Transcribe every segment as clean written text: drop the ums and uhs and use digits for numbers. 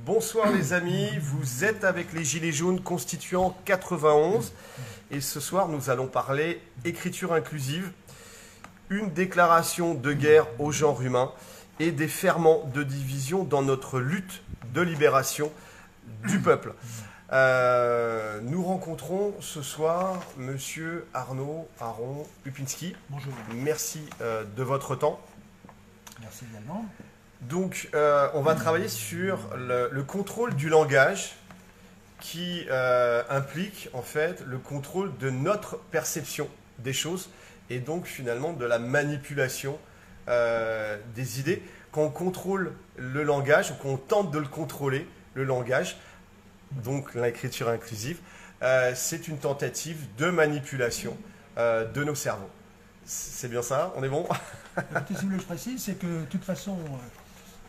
Bonsoir les amis, vous êtes avec les Gilets jaunes constituant 91 et ce soir nous allons parler écriture inclusive, une déclaration de guerre au genre humain et des ferments de division dans notre lutte de libération du peuple. Nous rencontrons ce soir Monsieur Arnaud Aron Upinski. Bonjour. Merci de votre temps. Merci également. Donc, on va travailler sur le contrôle du langage qui implique en fait le contrôle de notre perception des choses et donc finalement de la manipulation des idées. Quand on contrôle le langage ou qu'on tente de le contrôler, le langage, donc l'écriture inclusive, c'est une tentative de manipulation de nos cerveaux. C'est bien ça? On est bon? Écoutez, si vous voulez que je précise, c'est que de toute façon,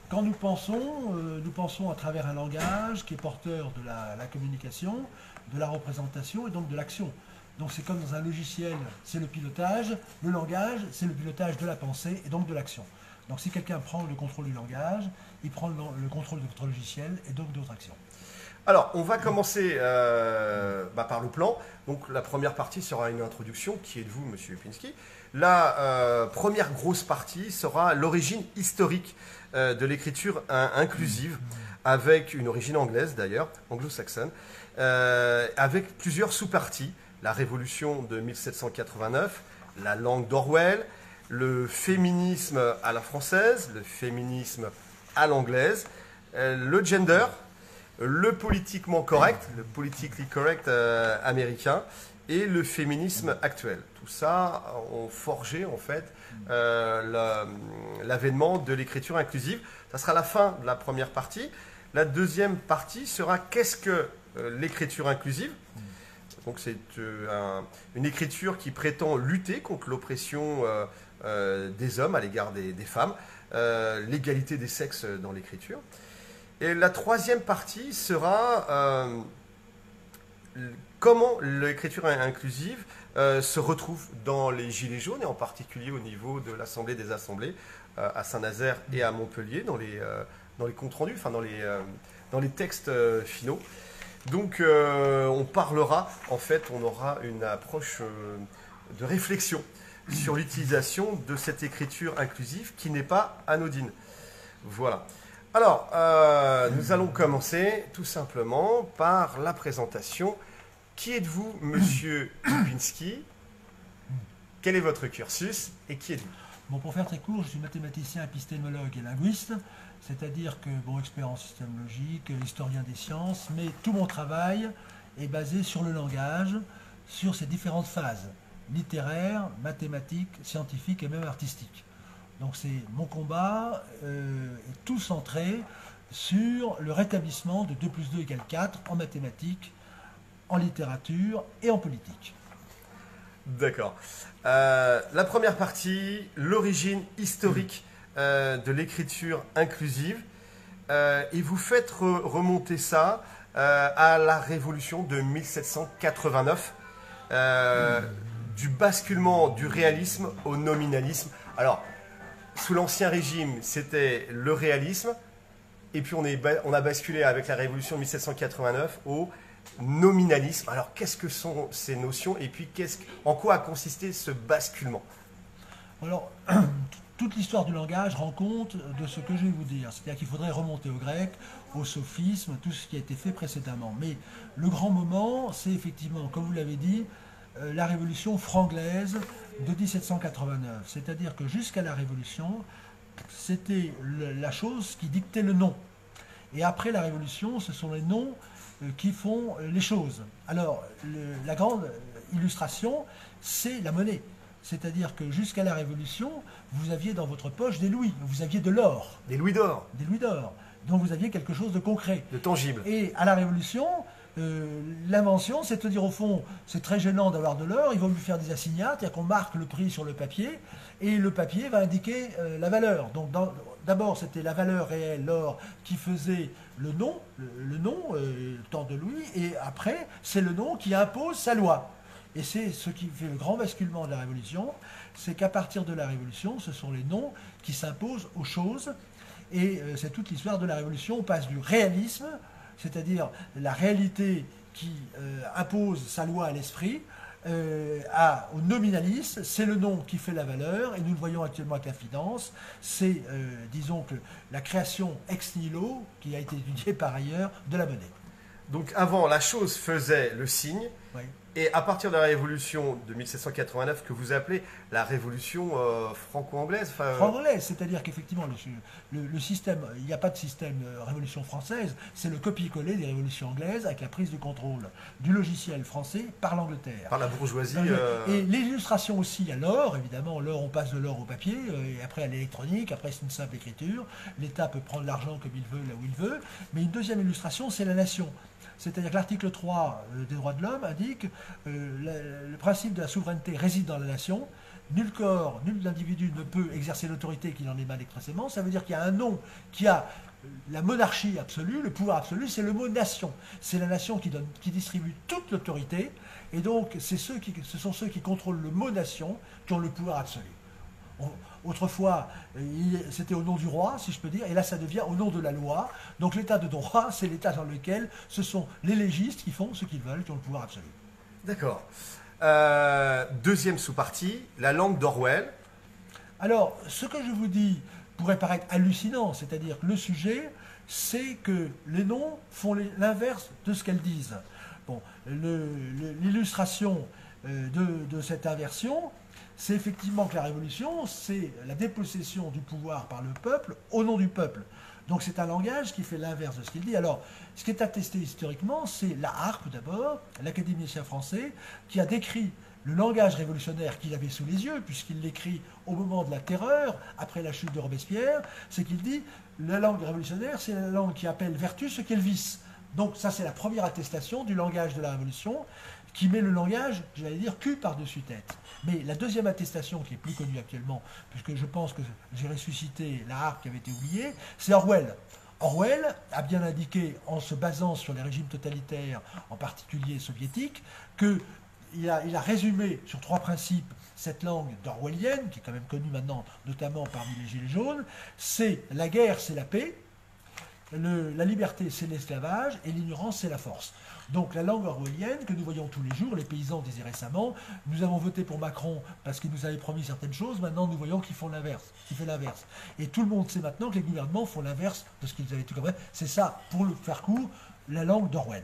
quand nous pensons à travers un langage qui est porteur de la communication, de la représentation et donc de l'action. Donc c'est comme dans un logiciel, c'est le pilotage, le langage, c'est le pilotage de la pensée et donc de l'action. Donc si quelqu'un prend le contrôle du langage, il prend le contrôle de votre logiciel et donc de votre action. Alors, on va commencer par le plan. Donc, la première partie sera une introduction. Qui êtes-vous, Monsieur Upinski? La première grosse partie sera l'origine historique de l'écriture inclusive, avec une origine anglaise d'ailleurs, anglo-saxonne, avec plusieurs sous-parties. La Révolution de 1789, la langue d'Orwell, le féminisme à la française, le féminisme à l'anglaise, le gender, le politiquement correct, le politically correct américain et le féminisme actuel. Tout ça ont forgé en fait l'avènement de l'écriture inclusive. Ça sera la fin de la première partie. La deuxième partie sera qu'est-ce que l'écriture inclusive? Donc c'est une écriture qui prétend lutter contre l'oppression des hommes à l'égard des femmes, l'égalité des sexes dans l'écriture. Et la troisième partie sera comment l'écriture inclusive se retrouve dans les Gilets jaunes, et en particulier au niveau de l'Assemblée des Assemblées à Saint-Nazaire et à Montpellier, dans les comptes rendus, enfin dans les textes finaux. Donc on parlera, en fait, on aura une approche de réflexion sur l'utilisation de cette écriture inclusive qui n'est pas anodine. Voilà. Alors, nous allons commencer tout simplement par la présentation. Qui êtes-vous, Monsieur Upinski? Quel est votre cursus et qui êtes-vous? Bon, pour faire très court, je suis mathématicien, épistémologue et linguiste, c'est-à-dire que, bon, expert en système logique, historien des sciences, mais tout mon travail est basé sur le langage, sur ses différentes phases, littéraires, mathématiques, scientifiques et même artistiques. Donc c'est mon combat est tout centré sur le rétablissement de 2 plus 2 égale 4 en mathématiques, en littérature et en politique. D'accord. La première partie, l'origine historique de l'écriture inclusive. Et vous faites remonter ça à la Révolution de 1789, du basculement du réalisme au nominalisme. Alors, sous l'Ancien Régime, c'était le réalisme, et puis on a basculé avec la Révolution de 1789 au nominalisme. Alors, qu'est-ce que sont ces notions, et puis en quoi a consisté ce basculement? Alors, toute l'histoire du langage rend compte de ce que je vais vous dire. C'est-à-dire qu'il faudrait remonter au grec, au sophisme, tout ce qui a été fait précédemment. Mais le grand moment, c'est effectivement, comme vous l'avez dit, la Révolution franglaise de 1789. C'est-à-dire que jusqu'à la Révolution, c'était la chose qui dictait le nom. Et après la Révolution, ce sont les noms qui font les choses. Alors, la grande illustration, c'est la monnaie. C'est-à-dire que jusqu'à la Révolution, vous aviez dans votre poche des louis, vous aviez de l'or. Des louis d'or. Des louis d'or. Donc vous aviez quelque chose de concret. De tangible. Et à la Révolution, l'invention, c'est de dire au fond, c'est très gênant d'avoir de l'or, il vaut mieux faire des assignats, c'est-à-dire qu'on marque le prix sur le papier, et le papier va indiquer la valeur. Donc d'abord, c'était la valeur réelle, l'or, qui faisait le nom, temps de louis, et après, c'est le nom qui impose sa loi. Et c'est ce qui fait le grand basculement de la Révolution, c'est qu'à partir de la Révolution, ce sont les noms qui s'imposent aux choses. Et c'est toute l'histoire de la Révolution. On passe du réalisme, c'est-à-dire la réalité qui impose sa loi à l'esprit, au nominalisme. C'est le nom qui fait la valeur, et nous le voyons actuellement avec la finance. C'est, disons que, la création ex nihilo, qui a été étudiée par ailleurs, de la monnaie. Donc avant, la chose faisait le signe, Oui. et à partir de la révolution de 1789, que vous appelez la révolution franco-anglaise, Franco-anglaise, c'est-à-dire qu'effectivement, le système, il n'y a pas de système de révolution française, c'est le copier-coller des révolutions anglaises avec la prise de contrôle du logiciel français par l'Angleterre. par la bourgeoisie. Et l'illustration aussi à l'or, évidemment, l'or, on passe de l'or au papier, et après à l'électronique, après c'est une simple écriture. L'État peut prendre l'argent comme il veut, là où il veut. Mais une deuxième illustration, c'est la nation. C'est-à-dire que l'article 3 des droits de l'homme indique le principe de la souveraineté réside dans la nation. Nul corps, nul individu ne peut exercer l'autorité qu'il en émane expressément. Ça veut dire qu'il y a un nom qui a la monarchie absolue, le pouvoir absolu, c'est le mot nation. C'est la nation qui distribue toute l'autorité. Et donc, ce sont ceux qui contrôlent le mot nation qui ont le pouvoir absolu. Autrefois, c'était au nom du roi, si je peux dire, et là ça devient au nom de la loi. Donc l'état de droit, c'est l'état dans lequel ce sont les légistes qui font ce qu'ils veulent, qui ont le pouvoir absolu. D'accord. Deuxième sous-partie, la langue d'Orwell. Alors, ce que je vous dis pourrait paraître hallucinant, c'est-à-dire que le sujet, c'est que les noms font l'inverse de ce qu'elles disent. Bon, l'illustration de cette inversion, c'est effectivement que la révolution, c'est la dépossession du pouvoir par le peuple au nom du peuple. Donc c'est un langage qui fait l'inverse de ce qu'il dit. Alors, ce qui est attesté historiquement, c'est la Harpe d'abord, l'académicien français, qui a décrit le langage révolutionnaire qu'il avait sous les yeux, puisqu'il l'écrit au moment de la terreur, après la chute de Robespierre, c'est qu'il dit la langue révolutionnaire, c'est la langue qui appelle vertu ce qu'est le vice. Donc ça, c'est la première attestation du langage de la Révolution, qui met le langage, j'allais dire, cul par-dessus tête. Mais la deuxième attestation, qui est plus connue actuellement, puisque je pense que j'ai ressuscité la Harpe qui avait été oubliée, c'est Orwell. Orwell a bien indiqué, en se basant sur les régimes totalitaires, en particulier soviétiques, qu'il a résumé sur 3 principes cette langue d'orwellienne, qui est quand même connue maintenant, notamment parmi les Gilets jaunes. C'est la guerre, c'est la paix. La liberté, c'est l'esclavage, et l'ignorance, c'est la force. Donc la langue orwellienne que nous voyons tous les jours, les paysans disaient récemment, nous avons voté pour Macron parce qu'il nous avait promis certaines choses, maintenant nous voyons qu'il fait l'inverse. Et tout le monde sait maintenant que les gouvernements font l'inverse de ce qu'ils avaient tout compris. C'est ça, pour le faire court, la langue d'Orwell.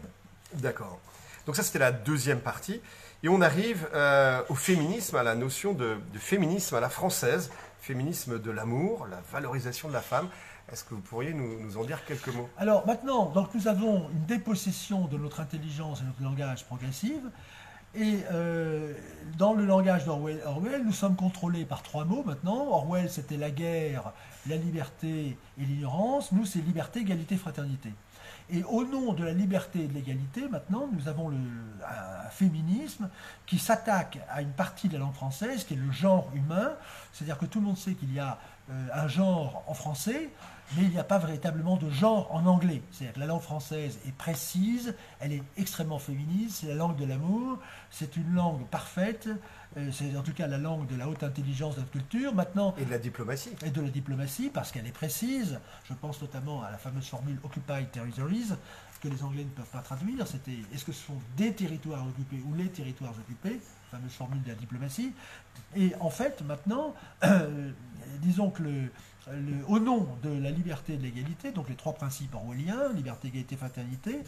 D'accord. Donc ça, c'était la deuxième partie. Et on arrive au féminisme, à la notion de féminisme à la française, féminisme de l'amour, la valorisation de la femme. Est-ce que vous pourriez nous en dire quelques mots? Alors maintenant, donc, nous avons une dépossession de notre intelligence et notre langage progressive. Et dans le langage d'Orwell, nous sommes contrôlés par 3 mots maintenant. Orwell, c'était la guerre, la liberté et l'ignorance. Nous, c'est liberté, égalité, fraternité. Et au nom de la liberté et de l'égalité, maintenant, nous avons un féminisme qui s'attaque à une partie de la langue française, qui est le genre humain. C'est-à-dire que tout le monde sait qu'il y a un genre en français, mais il n'y a pas véritablement de genre en anglais. C'est-à-dire que la langue française est précise, elle est extrêmement féministe, c'est la langue de l'amour, c'est une langue parfaite, c'est en tout cas la langue de la haute intelligence de notre culture. Maintenant, et de la diplomatie. Et de la diplomatie, parce qu'elle est précise. Je pense notamment à la fameuse formule Occupied Territories, que les Anglais ne peuvent pas traduire. C'était est-ce que ce sont des territoires occupés ou les territoires occupés, fameuse formule de la diplomatie. Et en fait, maintenant, disons que au nom de la liberté et de l'égalité, donc les 3 principes orwelliens, liberté, égalité, fraternité,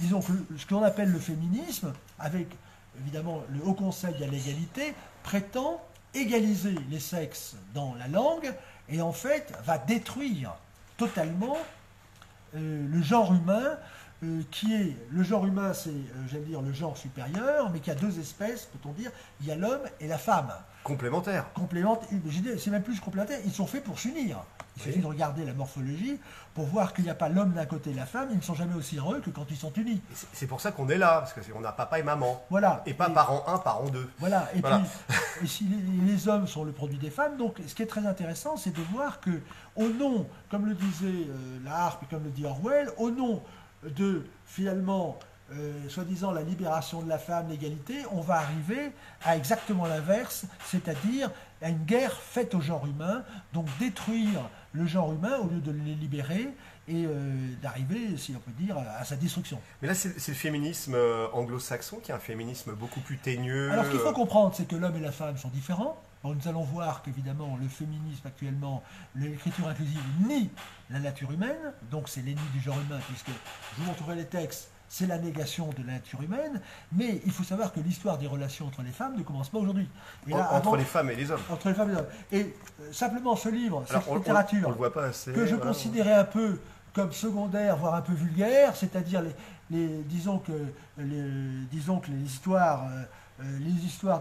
disons que ce qu'on appelle le féminisme, avec évidemment le Haut Conseil à l'égalité, prétend égaliser les sexes dans la langue et en fait va détruire totalement le genre humain, qui est, le genre humain, c'est, j'allais dire, le genre supérieur, mais qui a 2 espèces, peut-on dire, il y a l'homme et la femme. Complémentaires. C'est même plus complémentaire, ils sont faits pour s'unir. Il suffit de regarder la morphologie pour voir qu'il n'y a pas l'homme d'un côté et la femme, ils ne sont jamais aussi heureux que quand ils sont unis. C'est pour ça qu'on est là, parce qu'on a papa et maman. Voilà. Et pas parent 1, parent 2. Voilà, et voilà. Puis, et si les hommes sont le produit des femmes, donc ce qui est très intéressant, c'est de voir que, au nom, comme le disait la Harpe et comme le dit Orwell, au nom de, finalement, soi-disant la libération de la femme, l'égalité, on va arriver à exactement l'inverse, c'est-à-dire à une guerre faite au genre humain, donc détruire le genre humain au lieu de les libérer et d'arriver, si on peut dire, à sa destruction. Mais là, c'est le féminisme anglo-saxon qui est un féminisme beaucoup plus teigneux. Alors, ce qu'il faut comprendre, c'est que l'homme et la femme sont différents. Bon, nous allons voir qu'évidemment, le féminisme actuellement, l'écriture inclusive nie la nature humaine, donc c'est l'ennemi du genre humain, puisque, je vous montrerai les textes, c'est la négation de la nature humaine, mais il faut savoir que l'histoire des relations entre les femmes ne commence pas aujourd'hui. Entre les femmes et les hommes. Entre les femmes et les hommes. Et simplement ce livre, cette on littérature, le voit pas assez, que je considérais un peu comme secondaire, voire un peu vulgaire, c'est-à-dire disons que les histoires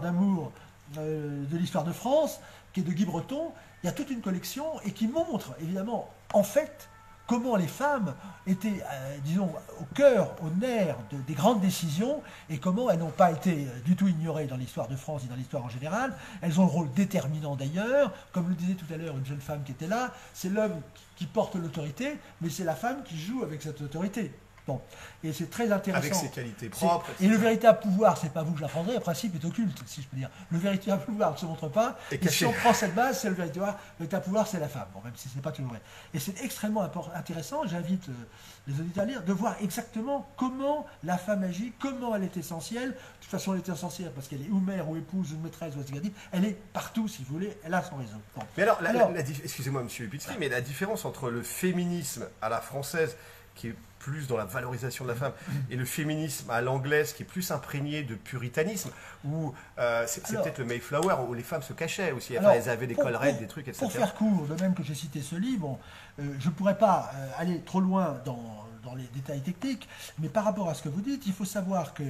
d'amour de l'histoire de France, qui est de Guy Breton, il y a toute une collection et qui montre évidemment en fait comment les femmes étaient, disons, au cœur, au nerf des grandes décisions et comment elles n'ont pas été du tout ignorées dans l'histoire de France et dans l'histoire en général. Elles ont un rôle déterminant d'ailleurs. Comme le disait tout à l'heure une jeune femme qui était là, c'est l'homme qui porte l'autorité, mais c'est la femme qui joue avec cette autorité. Bon. Et c'est très intéressant. Avec ses qualités propres. Et le véritable pouvoir, c'est pas vous que je l'apprendrai, le principe est occulte, si je peux dire. Le véritable pouvoir ne se montre pas. Et si on prend cette base, c'est le véritable pouvoir, c'est la femme. Bon, même si ce n'est pas toujours vrai. Et c'est extrêmement intéressant, j'invite les auditeurs à lire, de voir exactement comment la femme agit, comment elle est essentielle. De toute façon, elle est essentielle parce qu'elle est ou mère, ou épouse, ou maîtresse, ou associative. Elle est partout, si vous voulez, elle a son réseau. Bon. Mais alors, excusez-moi, monsieur Lipinski, mais la différence entre le féminisme à la française, qui est plus dans la valorisation de la femme, et le féminisme à l'anglaise, qui est plus imprégné de puritanisme, où c'est peut-être le Mayflower, où les femmes se cachaient aussi, enfin, elles avaient des collerettes, des trucs, etc. Pour faire court, de même que j'ai cité ce livre, bon, je ne pourrais pas aller trop loin dans les détails techniques, mais par rapport à ce que vous dites, il faut savoir que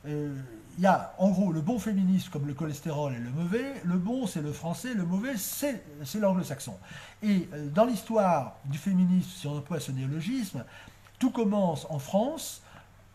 il y a en gros le bon féminisme comme le cholestérol et le mauvais. Le bon c'est le français, le mauvais c'est l'anglo-saxon. Et dans l'histoire du féminisme, si on emploie ce néologisme, tout commence en France,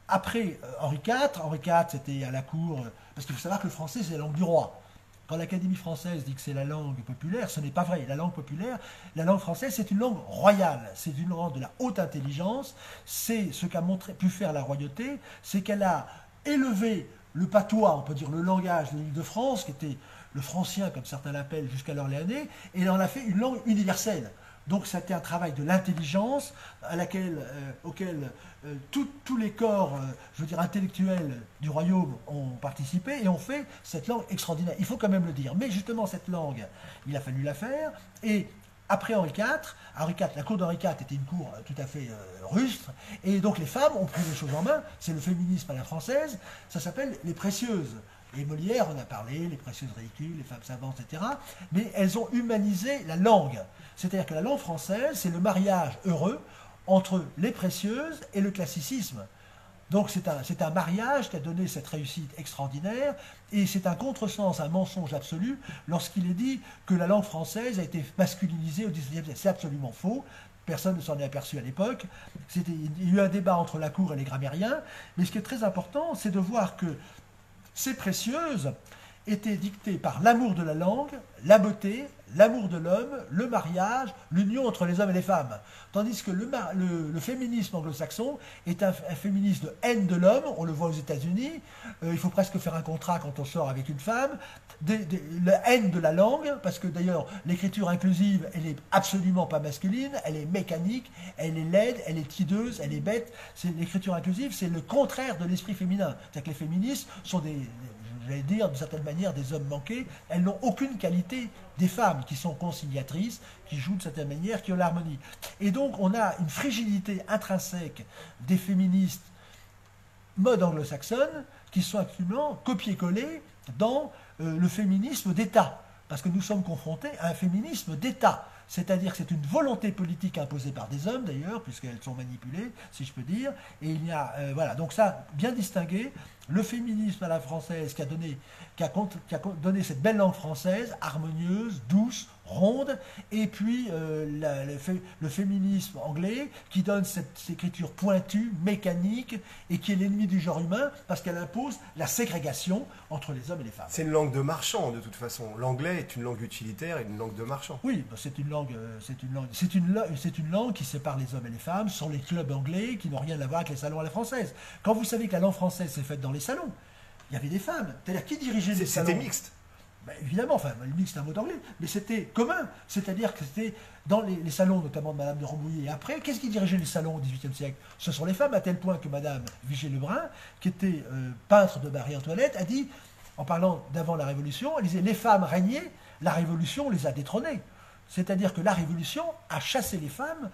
après Henri IV. Henri IV, c'était à la cour, parce qu'il faut savoir que le français, c'est la langue du roi. Quand l'Académie française dit que c'est la langue populaire, ce n'est pas vrai. La langue populaire, la langue française, c'est une langue royale. C'est une langue de la haute intelligence. C'est ce qu'a pu faire la royauté, c'est qu'elle a élevé le patois, on peut dire le langage de l'Île-de-France, qui était le francien, comme certains l'appellent, jusqu'à l'orléanais, et elle en a fait une langue universelle. Donc c'était un travail de l'intelligence auquel tous les corps, je veux dire, intellectuels du royaume ont participé et ont fait cette langue extraordinaire. Il faut quand même le dire. Mais justement, cette langue, il a fallu la faire. Et après Henri IV, la cour d'Henri IV était une cour tout à fait rustre. Et donc les femmes ont pris les choses en main. C'est le féminisme à la française. Ça s'appelle les précieuses. Et Molière en a parlé, les précieuses ridicules, les femmes savantes, etc. Mais elles ont humanisé la langue. C'est-à-dire que la langue française, c'est le mariage heureux entre les précieuses et le classicisme. Donc c'est un mariage qui a donné cette réussite extraordinaire, et c'est un contresens, un mensonge absolu, lorsqu'il est dit que la langue française a été masculinisée au XIXe siècle. C'est absolument faux. Personne ne s'en est aperçu à l'époque. Il y a eu un débat entre la cour et les grammairiens, mais ce qui est très important, c'est de voir que ces précieuses étaient dictées par l'amour de la langue, la beauté, l'amour de l'homme, le mariage, l'union entre les hommes et les femmes. Tandis que le féminisme anglo-saxon est un féminisme de haine de l'homme, on le voit aux États-Unis, il faut presque faire un contrat quand on sort avec une femme, la haine de la langue, parce que d'ailleurs l'écriture inclusive, elle est absolument pas masculine, elle est mécanique, elle est laide, elle est tideuse, elle est bête. L'écriture inclusive, c'est le contraire de l'esprit féminin. C'est-à-dire que les féministes sont j'allais dire, d'une certaine manière, des hommes manqués. Elles n'ont aucune qualité des femmes qui sont conciliatrices, qui jouent de certaine manière, qui ont l'harmonie. Et donc, on a une fragilité intrinsèque des féministes mode anglo-saxonne qui sont actuellement copiés-collés dans le féminisme d'État. Parce que nous sommes confrontés à un féminisme d'État. C'est-à-dire que c'est une volonté politique imposée par des hommes, d'ailleurs, puisqu'elles sont manipulées, si je peux dire. Et il y a, voilà, donc ça, bien distingué, le féminisme à la française qui a donné cette belle langue française, harmonieuse, douce, ronde, et puis le féminisme anglais qui donne cette écriture pointue, mécanique, et qui est l'ennemi du genre humain, parce qu'elle impose la ségrégation entre les hommes et les femmes. C'est une langue de marchand, de toute façon. L'anglais est une langue utilitaire et une langue de marchand. Oui, c'est une langue qui sépare les hommes et les femmes. Ce sont les clubs anglais qui n'ont rien à voir avec les salons à la française. Quand vous savez que la langue française s'est faite dans les salons, il y avait des femmes. C'est-à-dire qui dirigeait les salons? C'était mixte. Ben, évidemment, enfin, ludique c'est un mot d'anglais, mais c'était commun. C'est-à-dire que c'était dans les salons, notamment de Madame de Rambouillet. Et après, qu'est-ce qui dirigeait les salons au XVIIIe siècle? Ce sont les femmes, à tel point que Madame Vigée-Lebrun, qui était peintre de Marie-Antoinette, a dit, en parlant d'avant la Révolution, elle disait, les femmes régnaient, la Révolution les a détrônées. C'est-à-dire que la Révolution a chassé les femmes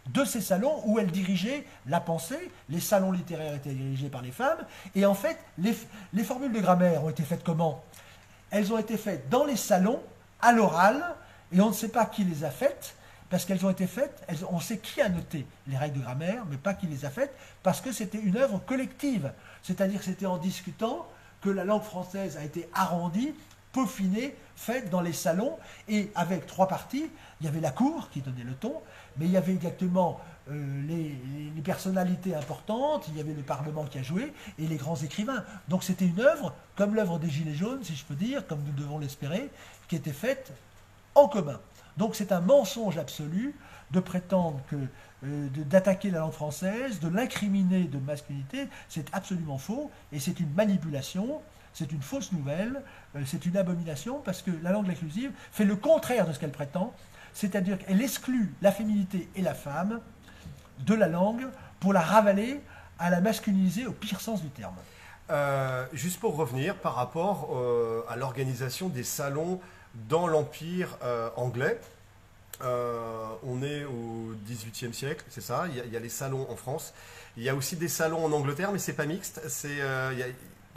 de ces salons où elles dirigeaient la pensée. Les salons littéraires étaient dirigés par les femmes. Et en fait, les formules de grammaire ont été faites comment? Elles ont été faites dans les salons, à l'oral, et on ne sait pas qui les a faites, parce qu'elles ont été faites, on sait qui a noté les règles de grammaire, mais pas qui les a faites, parce que c'était une œuvre collective. C'est-à-dire que c'était en discutant que la langue française a été arrondie, peaufinée, faite dans les salons, et avec 3 parties. Il y avait la cour qui donnait le ton, mais il y avait exactement les personnalités importantes, il y avait le Parlement qui a joué, et les grands écrivains. Donc c'était une œuvre, comme l'œuvre des Gilets jaunes, si je peux dire, comme nous devons l'espérer, qui était faite en commun. Donc c'est un mensonge absolu de prétendre que d'attaquer la langue française, de l'incriminer de masculinité, c'est absolument faux, et c'est une manipulation, c'est une fausse nouvelle, c'est une abomination, parce que la langue inclusive fait le contraire de ce qu'elle prétend, c'est-à-dire qu'elle exclut la féminité et la femme de la langue pour la ravaler à la masculiniser au pire sens du terme. Juste pour revenir par rapport à l'organisation des salons dans l'Empire anglais, on est au XVIIIe siècle, c'est ça, il y a les salons en France, il y a aussi des salons en Angleterre, mais c'est pas mixte,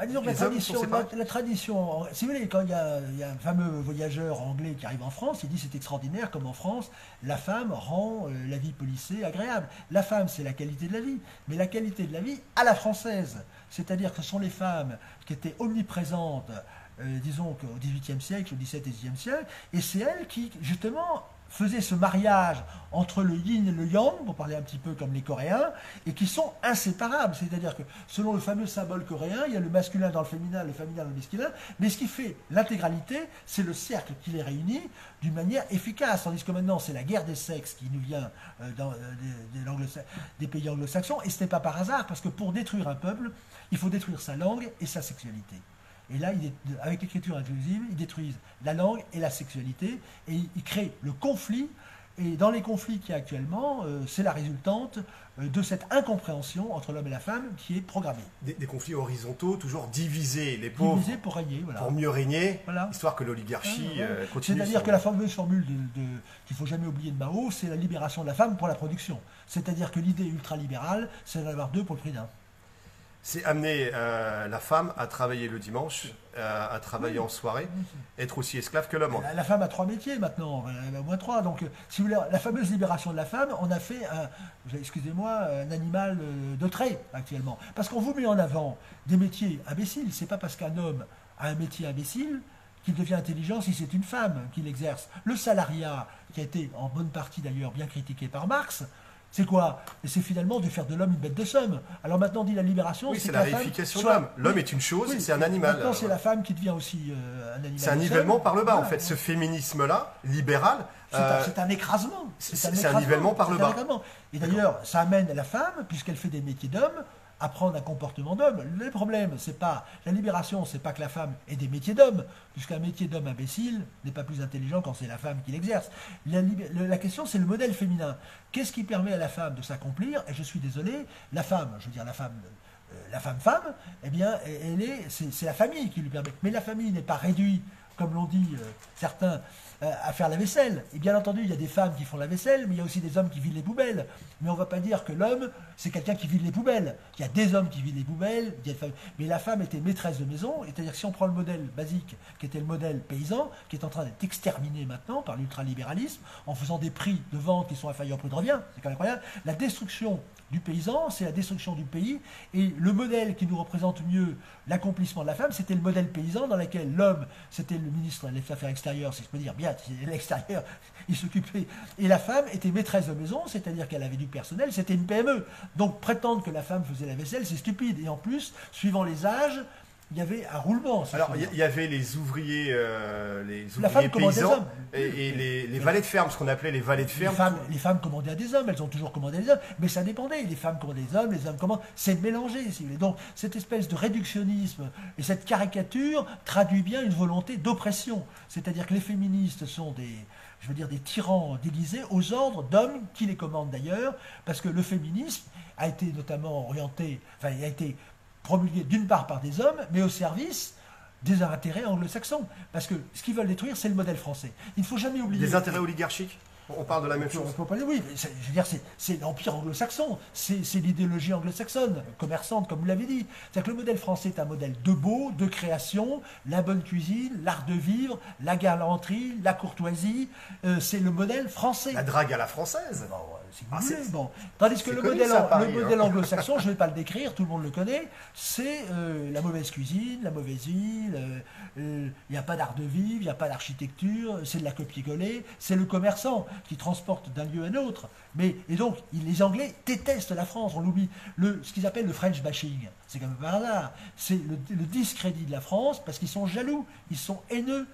disons que la tradition, si vous voulez, quand il y a un fameux voyageur anglais qui arrive en France, il dit c'est extraordinaire comme en France, la femme rend la vie policée agréable. La femme, c'est la qualité de la vie, mais la qualité de la vie à la française. C'est-à-dire que ce sont les femmes qui étaient omniprésentes, disons qu'au XVIIIe siècle, au XVIIe et XVIIIe siècle, et c'est elles qui, justement, faisaient ce mariage entre le yin et le yang, pour parler un petit peu comme les Coréens, et qui sont inséparables. C'est-à-dire que selon le fameux symbole coréen, il y a le masculin dans le féminin dans le masculin, mais ce qui fait l'intégralité, c'est le cercle qui les réunit d'une manière efficace. Tandis que maintenant, c'est la guerre des sexes qui nous vient des pays anglo-saxons, et ce n'est pas par hasard, parce que pour détruire un peuple, il faut détruire sa langue et sa sexualité. Et là, avec l'écriture inclusive, ils détruisent la langue et la sexualité, et ils créent le conflit. Et dans les conflits qu'il y a actuellement, c'est la résultante de cette incompréhension entre l'homme et la femme qui est programmée. Des conflits horizontaux, toujours diviser les pauvres diviser pour régner, voilà. Pour mieux régner, voilà. Histoire que l'oligarchie continue. C'est-à-dire que la fameuse formule qu'il ne faut jamais oublier de Mao, c'est la libération de la femme pour la production. C'est-à-dire que l'idée ultralibérale, c'est d'en avoir 2 pour le prix d'un. C'est amener la femme à travailler le dimanche, à travailler en soirée, être aussi esclave que l'homme. La femme a 3 métiers maintenant, elle a au moins 3. Donc, si vous voulez, la fameuse libération de la femme, on a fait, un animal de trait actuellement. Parce qu'on vous met en avant des métiers imbéciles. C'est pas parce qu'un homme a un métier imbécile qu'il devient intelligent si c'est une femme qui l'exerce. Le salariat, qui a été en bonne partie d'ailleurs bien critiqué par Marx, c'est quoi? C'est finalement de faire de l'homme une bête de somme. Alors maintenant, on dit la libération, c'est la réification de l'homme. L'homme est une chose, c'est un animal. Maintenant, c'est la femme qui devient aussi un animal. C'est un nivellement par le bas, en fait. Ce féminisme-là, libéral... C'est un écrasement. C'est un nivellement par le bas. Et d'ailleurs, ça amène la femme, puisqu'elle fait des métiers d'homme, à prendre un comportement d'homme. Le problème, c'est pas la libération, c'est pas que la femme ait des métiers d'homme, puisqu'un métier d'homme imbécile n'est pas plus intelligent quand c'est la femme qui l'exerce. La question, c'est le modèle féminin. Qu'est-ce qui permet à la femme de s'accomplir? Et je suis désolé, la femme, je veux dire la femme, eh bien, c'est la famille qui lui permet. Mais la famille n'est pas réduite, comme l'ont dit certains, à faire la vaisselle. Et bien entendu, il y a des femmes qui font la vaisselle, mais il y a aussi des hommes qui vident les poubelles. Mais on ne va pas dire que l'homme, c'est quelqu'un qui vide les poubelles. Il y a des hommes qui vident les poubelles, il y a des femmes. Mais la femme était maîtresse de maison, c'est-à-dire que si on prend le modèle basique, qui était le modèle paysan, qui est en train d'être exterminé maintenant par l'ultralibéralisme, en faisant des prix de vente qui sont inférieurs au prix de revient, c'est quand même incroyable, la destruction du paysan, c'est la destruction du pays, et le modèle qui nous représente mieux l'accomplissement de la femme, c'était le modèle paysan dans lequel l'homme, c'était le ministre des Affaires extérieures, si je peux dire, bien, l'extérieur, il s'occupait, et la femme était maîtresse de maison, c'est-à-dire qu'elle avait du personnel, c'était une PME. Donc prétendre que la femme faisait la vaisselle, c'est stupide, et en plus, suivant les âges, il y avait un roulement. Alors, il y avait les ouvriers La femme commandait des paysans hommes. et les valets de ferme, ce qu'on appelait les valets de ferme. Les femmes commandaient à des hommes, elles ont toujours commandé à des hommes, mais ça dépendait. Les femmes commandaient des hommes, les hommes commandent. C'est mélangé, si vous voulez. Donc, cette espèce de réductionnisme et cette caricature traduit bien une volonté d'oppression. C'est-à-dire que les féministes sont des tyrans déguisés aux ordres d'hommes qui les commandent d'ailleurs, parce que le féminisme a été notamment orienté, enfin, il a été promulgué d'une part par des hommes, mais au service des intérêts anglo-saxons. Parce que ce qu'ils veulent détruire, c'est le modèle français. Il ne faut jamais oublier... Des intérêts oligarchiques? On parle de la même chose. On peut pas dire, oui, je veux dire, c'est l'empire anglo-saxon, c'est l'idéologie anglo-saxonne, commerçante, comme vous l'avez dit. C'est-à-dire que le modèle français est un modèle de beau, de création, la bonne cuisine, l'art de vivre, la galanterie, la courtoisie, c'est le modèle français. La drague à la française. Bon, si vous voulez, bon. Tandis que le modèle anglo-saxon, je ne vais pas le décrire, tout le monde le connaît, c'est la mauvaise cuisine, la mauvaise ville, il n'y a pas d'art de vivre, il n'y a pas d'architecture, c'est de la copier-coller, c'est le commerçant qui transporte d'un lieu à un autre. Et donc, les Anglais détestent la France, on l'oublie. Ce qu'ils appellent le French bashing, c'est comme par hasard. C'est le discrédit de la France parce qu'ils sont jaloux, ils sont haineux.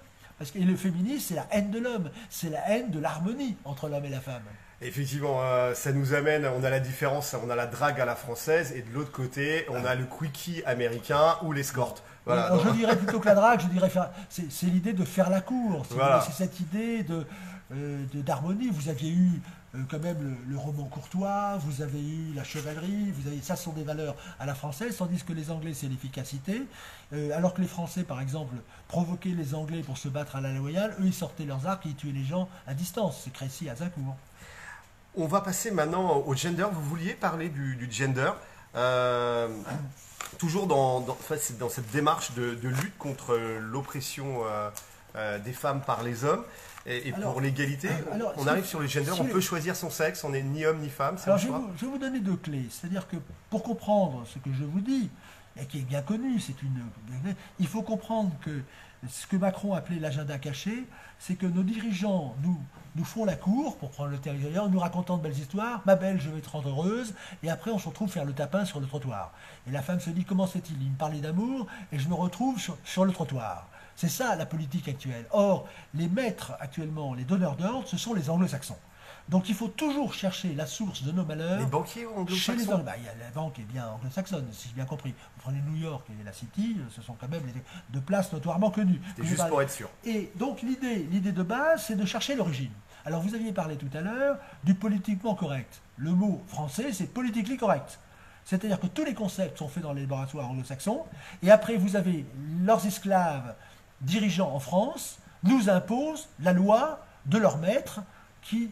Et le féminisme, c'est la haine de l'homme, c'est la haine de l'harmonie entre l'homme et la femme. Effectivement, ça nous amène, on a la différence, on a la drague à la française et de l'autre côté, on a le quickie américain ou l'escorte. Voilà, alors, je dirais plutôt que la drague, je dirais c'est l'idée de faire la cour, voilà. C'est cette idée d'harmonie. Vous aviez eu quand même le roman courtois, vous avez eu la chevalerie, ça sont des valeurs à la française, tandis que les Anglais c'est l'efficacité, alors que les Français par exemple provoquaient les Anglais pour se battre à la loyale, eux ils sortaient leurs arcs et ils tuaient les gens à distance, c'est Crécy à Zincourt. On va passer maintenant au gender. Vous vouliez parler du gender, toujours dans cette démarche de lutte contre l'oppression des femmes par les hommes et pour l'égalité. On arrive sur le gender, on peut choisir son sexe, on n'est ni homme ni femme. Alors je vais vous donner deux clés. C'est-à-dire que pour comprendre ce que je vous dis, et qui est bien connu, il faut comprendre que ce que Macron appelait l'agenda caché, c'est que nos dirigeants nous font la cour, pour prendre le territoire, nous racontant de belles histoires, ma belle, je vais te rendre heureuse, et après on se retrouve faire le tapin sur le trottoir. Et la femme se dit, comment c'est-il? Il me parlait d'amour, et je me retrouve sur le trottoir. C'est ça la politique actuelle. Or, les maîtres actuellement, les donneurs d'ordre, ce sont les anglo-saxons. Donc il faut toujours chercher la source de nos malheurs. Les banquiers anglo-saxons. Chez les la banque est bien anglo-saxonne, si j'ai bien compris. Vous prenez New York et la City, ce sont quand même de places notoirement connues. C'est juste pour être sûr. Et donc l'idée de base, c'est de chercher l'origine. Alors vous aviez parlé tout à l'heure du politiquement correct. Le mot français, c'est politically correct. C'est-à-dire que tous les concepts sont faits dans les laboratoires anglo-saxons, et après vous avez leurs esclaves dirigeants en France, nous imposent la loi de leurs maîtres qui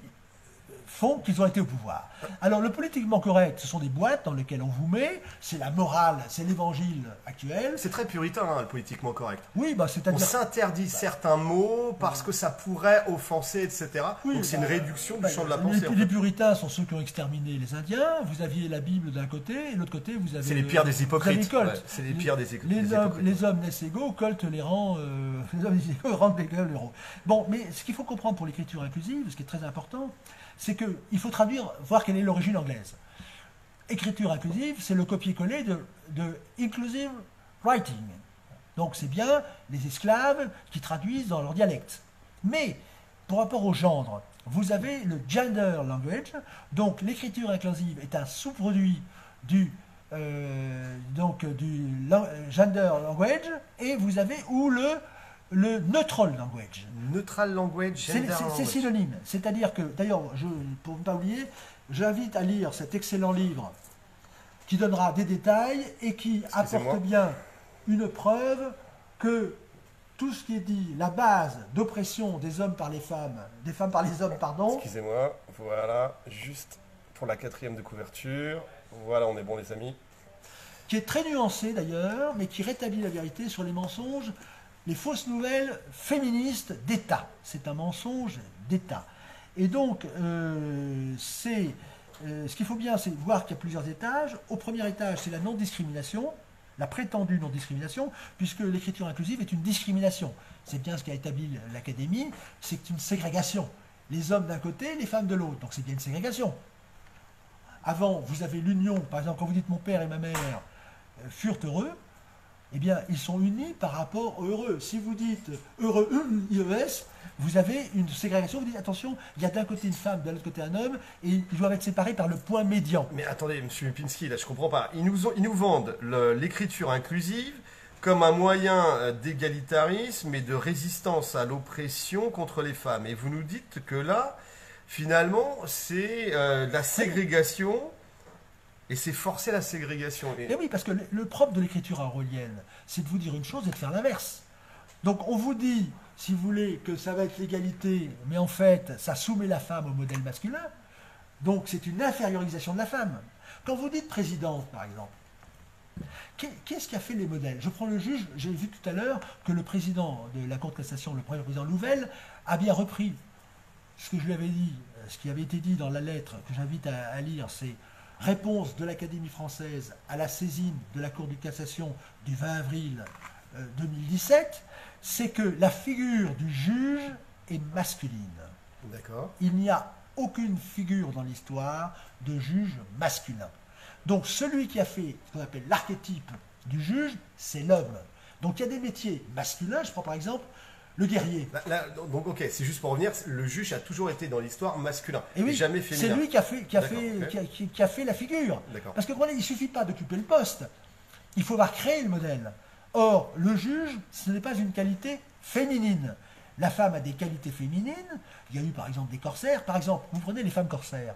font qu'ils ont été au pouvoir. Alors le politiquement correct, ce sont des boîtes dans lesquelles on vous met, c'est la morale, c'est l'évangile actuel. C'est très puritain, hein, le politiquement correct. Oui, c'est-à-dire... On s'interdit certains mots parce que ça pourrait offenser, etc. Oui, donc c'est une réduction du champ de la pensée. Les puritains sont ceux qui ont exterminé les Indiens, vous aviez la Bible d'un côté, et de l'autre côté vous avez... C'est les pires des hypocrites. Ouais, c'est les pires des hypocrites. Les hommes naissent égaux, Colt les rend... les hommes égaux rendent égaux l'euro. Bon, mais ce qu'il faut comprendre pour l'écriture inclusive, ce qui est très important, c'est qu'il faut traduire, voir quelle est l'origine anglaise. Écriture inclusive, c'est le copier-coller de inclusive writing. Donc c'est bien les esclaves qui traduisent dans leur dialecte. Mais, pour rapport au genre, vous avez le gender language, donc l'écriture inclusive est un sous-produit du gender language, et vous avez le neutral language. Neutral language, c'est synonyme. C'est-à-dire que, d'ailleurs, pour ne pas oublier, j'invite à lire cet excellent livre qui donnera des détails et qui apporte bien une preuve que tout ce qui est dit, la base d'oppression des hommes par les femmes, des femmes par les hommes, pardon. Excusez-moi, voilà, juste pour la 4e de couverture. Voilà, on est bon les amis. Qui est très nuancé d'ailleurs, mais qui rétablit la vérité sur les mensonges. Les fausses nouvelles féministes d'État. C'est un mensonge d'État. Et donc, ce qu'il faut bien, c'est voir qu'il y a plusieurs étages. Au premier étage, c'est la non-discrimination, la prétendue non-discrimination, puisque l'écriture inclusive est une discrimination. C'est bien ce qu'a établi l'Académie, c'est une ségrégation. Les hommes d'un côté, les femmes de l'autre. Donc c'est bien une ségrégation. Avant, vous avez l'union, par exemple, quand vous dites mon père et ma mère furent heureux, eh bien, ils sont unis par rapport au heureux. Si vous dites heureux, IES, vous avez une ségrégation, vous dites attention, il y a d'un côté une femme, de l'autre côté un homme, et ils doivent être séparés par le point médian. Mais attendez, monsieur Lipinski, là je comprends pas. Ils nous vendent l'écriture inclusive comme un moyen d'égalitarisme et de résistance à l'oppression contre les femmes. Et vous nous dites que là, finalement, c'est la ségrégation, et c'est forcer la ségrégation. Et oui, parce que le propre de l'écriture arolienne, c'est de vous dire une chose et de faire l'inverse. Donc on vous dit, si vous voulez, que ça va être l'égalité, mais en fait, ça soumet la femme au modèle masculin. Donc c'est une infériorisation de la femme. Quand vous dites présidente, par exemple, qu'est-ce qui a fait les modèles? Je prends le juge, j'ai vu tout à l'heure que le président de la Cour de cassation, le premier président Louvel, a bien repris ce que je lui avais dit, ce qui avait été dit dans la lettre que j'invite à lire, c'est réponse de l'Académie française à la saisine de la Cour de cassation du 20 avril 2017, c'est que la figure du juge est masculine. D'accord. Il n'y a aucune figure dans l'histoire de juge masculin. Donc celui qui a fait ce qu'on appelle l'archétype du juge, c'est l'homme. Donc il y a des métiers masculins, je prends par exemple le guerrier. Donc ok, c'est juste pour revenir, le juge a toujours été dans l'histoire masculin, et oui, jamais féminin. C'est lui qui a fait la figure. Parce que il ne suffit pas d'occuper le poste, il faut avoir créé le modèle. Or, le juge, ce n'est pas une qualité féminine. La femme a des qualités féminines, il y a eu par exemple des corsaires, par exemple, vous prenez les femmes corsaires.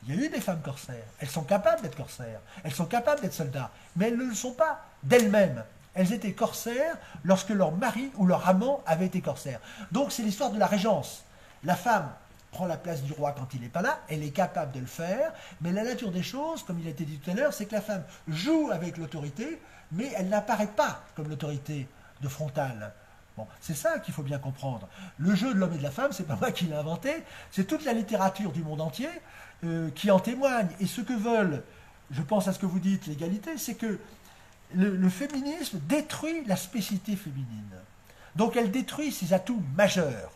Il y a eu des femmes corsaires, elles sont capables d'être corsaires, elles sont capables d'être soldats, mais elles ne le sont pas d'elles-mêmes. Elles étaient corsaires lorsque leur mari ou leur amant avait été corsaire. Donc c'est l'histoire de la régence. La femme prend la place du roi quand il n'est pas là, elle est capable de le faire, mais la nature des choses, comme il a été dit tout à l'heure, c'est que la femme joue avec l'autorité, mais elle n'apparaît pas comme l'autorité de frontale. Bon, c'est ça qu'il faut bien comprendre. Le jeu de l'homme et de la femme, c'est pas moi qui l'ai inventé, c'est toute la littérature du monde entier qui en témoigne. Et ce que veulent, je pense à ce que vous dites, l'égalité, c'est que le féminisme détruit la spécificité féminine. Donc elle détruit ses atouts majeurs,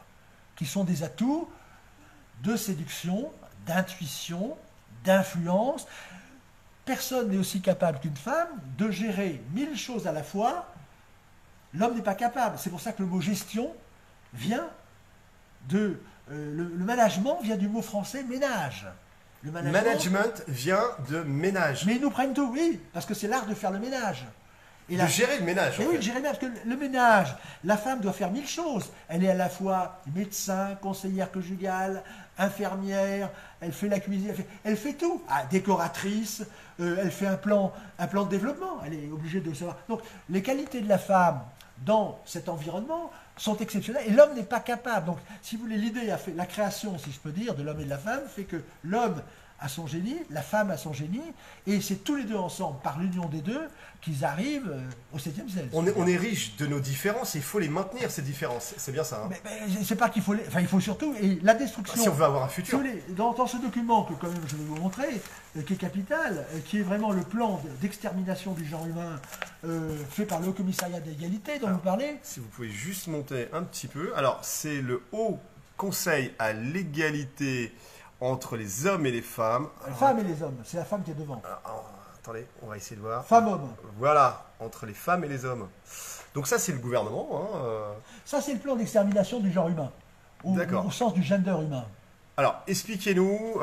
qui sont des atouts de séduction, d'intuition, d'influence. Personne n'est aussi capable qu'une femme de gérer 1000 choses à la fois. L'homme n'est pas capable. C'est pour ça que le mot gestion vient de... le management vient du mot français ménage. Le management vient de ménage. Mais ils nous prennent tout, oui, parce que c'est l'art de faire le ménage. Et de gérer le ménage. Oui, de gérer le ménage, parce que le ménage, la femme doit faire 1000 choses. Elle est à la fois médecin, conseillère conjugale, infirmière, elle fait la cuisine, elle fait tout. Ah, décoratrice, elle fait un plan de développement, elle est obligée de le savoir. Donc, les qualités de la femme dans cet environnement sont exceptionnelles et l'homme n'est pas capable. Donc, si vous voulez, l'idée a fait la création, si je peux dire, de l'homme et de la femme, fait que l'homme a son génie, la femme a son génie, et c'est tous les deux ensemble, par l'union des deux, qu'ils arrivent au 7e siècle. On est riche de nos différences, et il faut les maintenir, ces différences. C'est bien ça. Hein. Mais c'est pas qu'il faut les... Enfin, il faut surtout... Et la destruction... Si on veut avoir un futur. Dans ce document que, quand même, je vais vous montrer, qui est capital, qui est vraiment le plan d'extermination du genre humain fait par le Haut Commissariat d'égalité dont vous parlez. Si vous pouvez juste monter un petit peu. Alors, c'est le Haut Conseil à l'égalité entre les hommes et les femmes. Les femmes et les hommes, c'est la femme qui est devant. Attendez, on va essayer de voir. Femmes-hommes. Voilà, entre les femmes et les hommes. Donc ça, c'est le gouvernement. Hein. Ça, c'est le plan d'extermination du genre humain, au sens du gender humain. Alors, expliquez-nous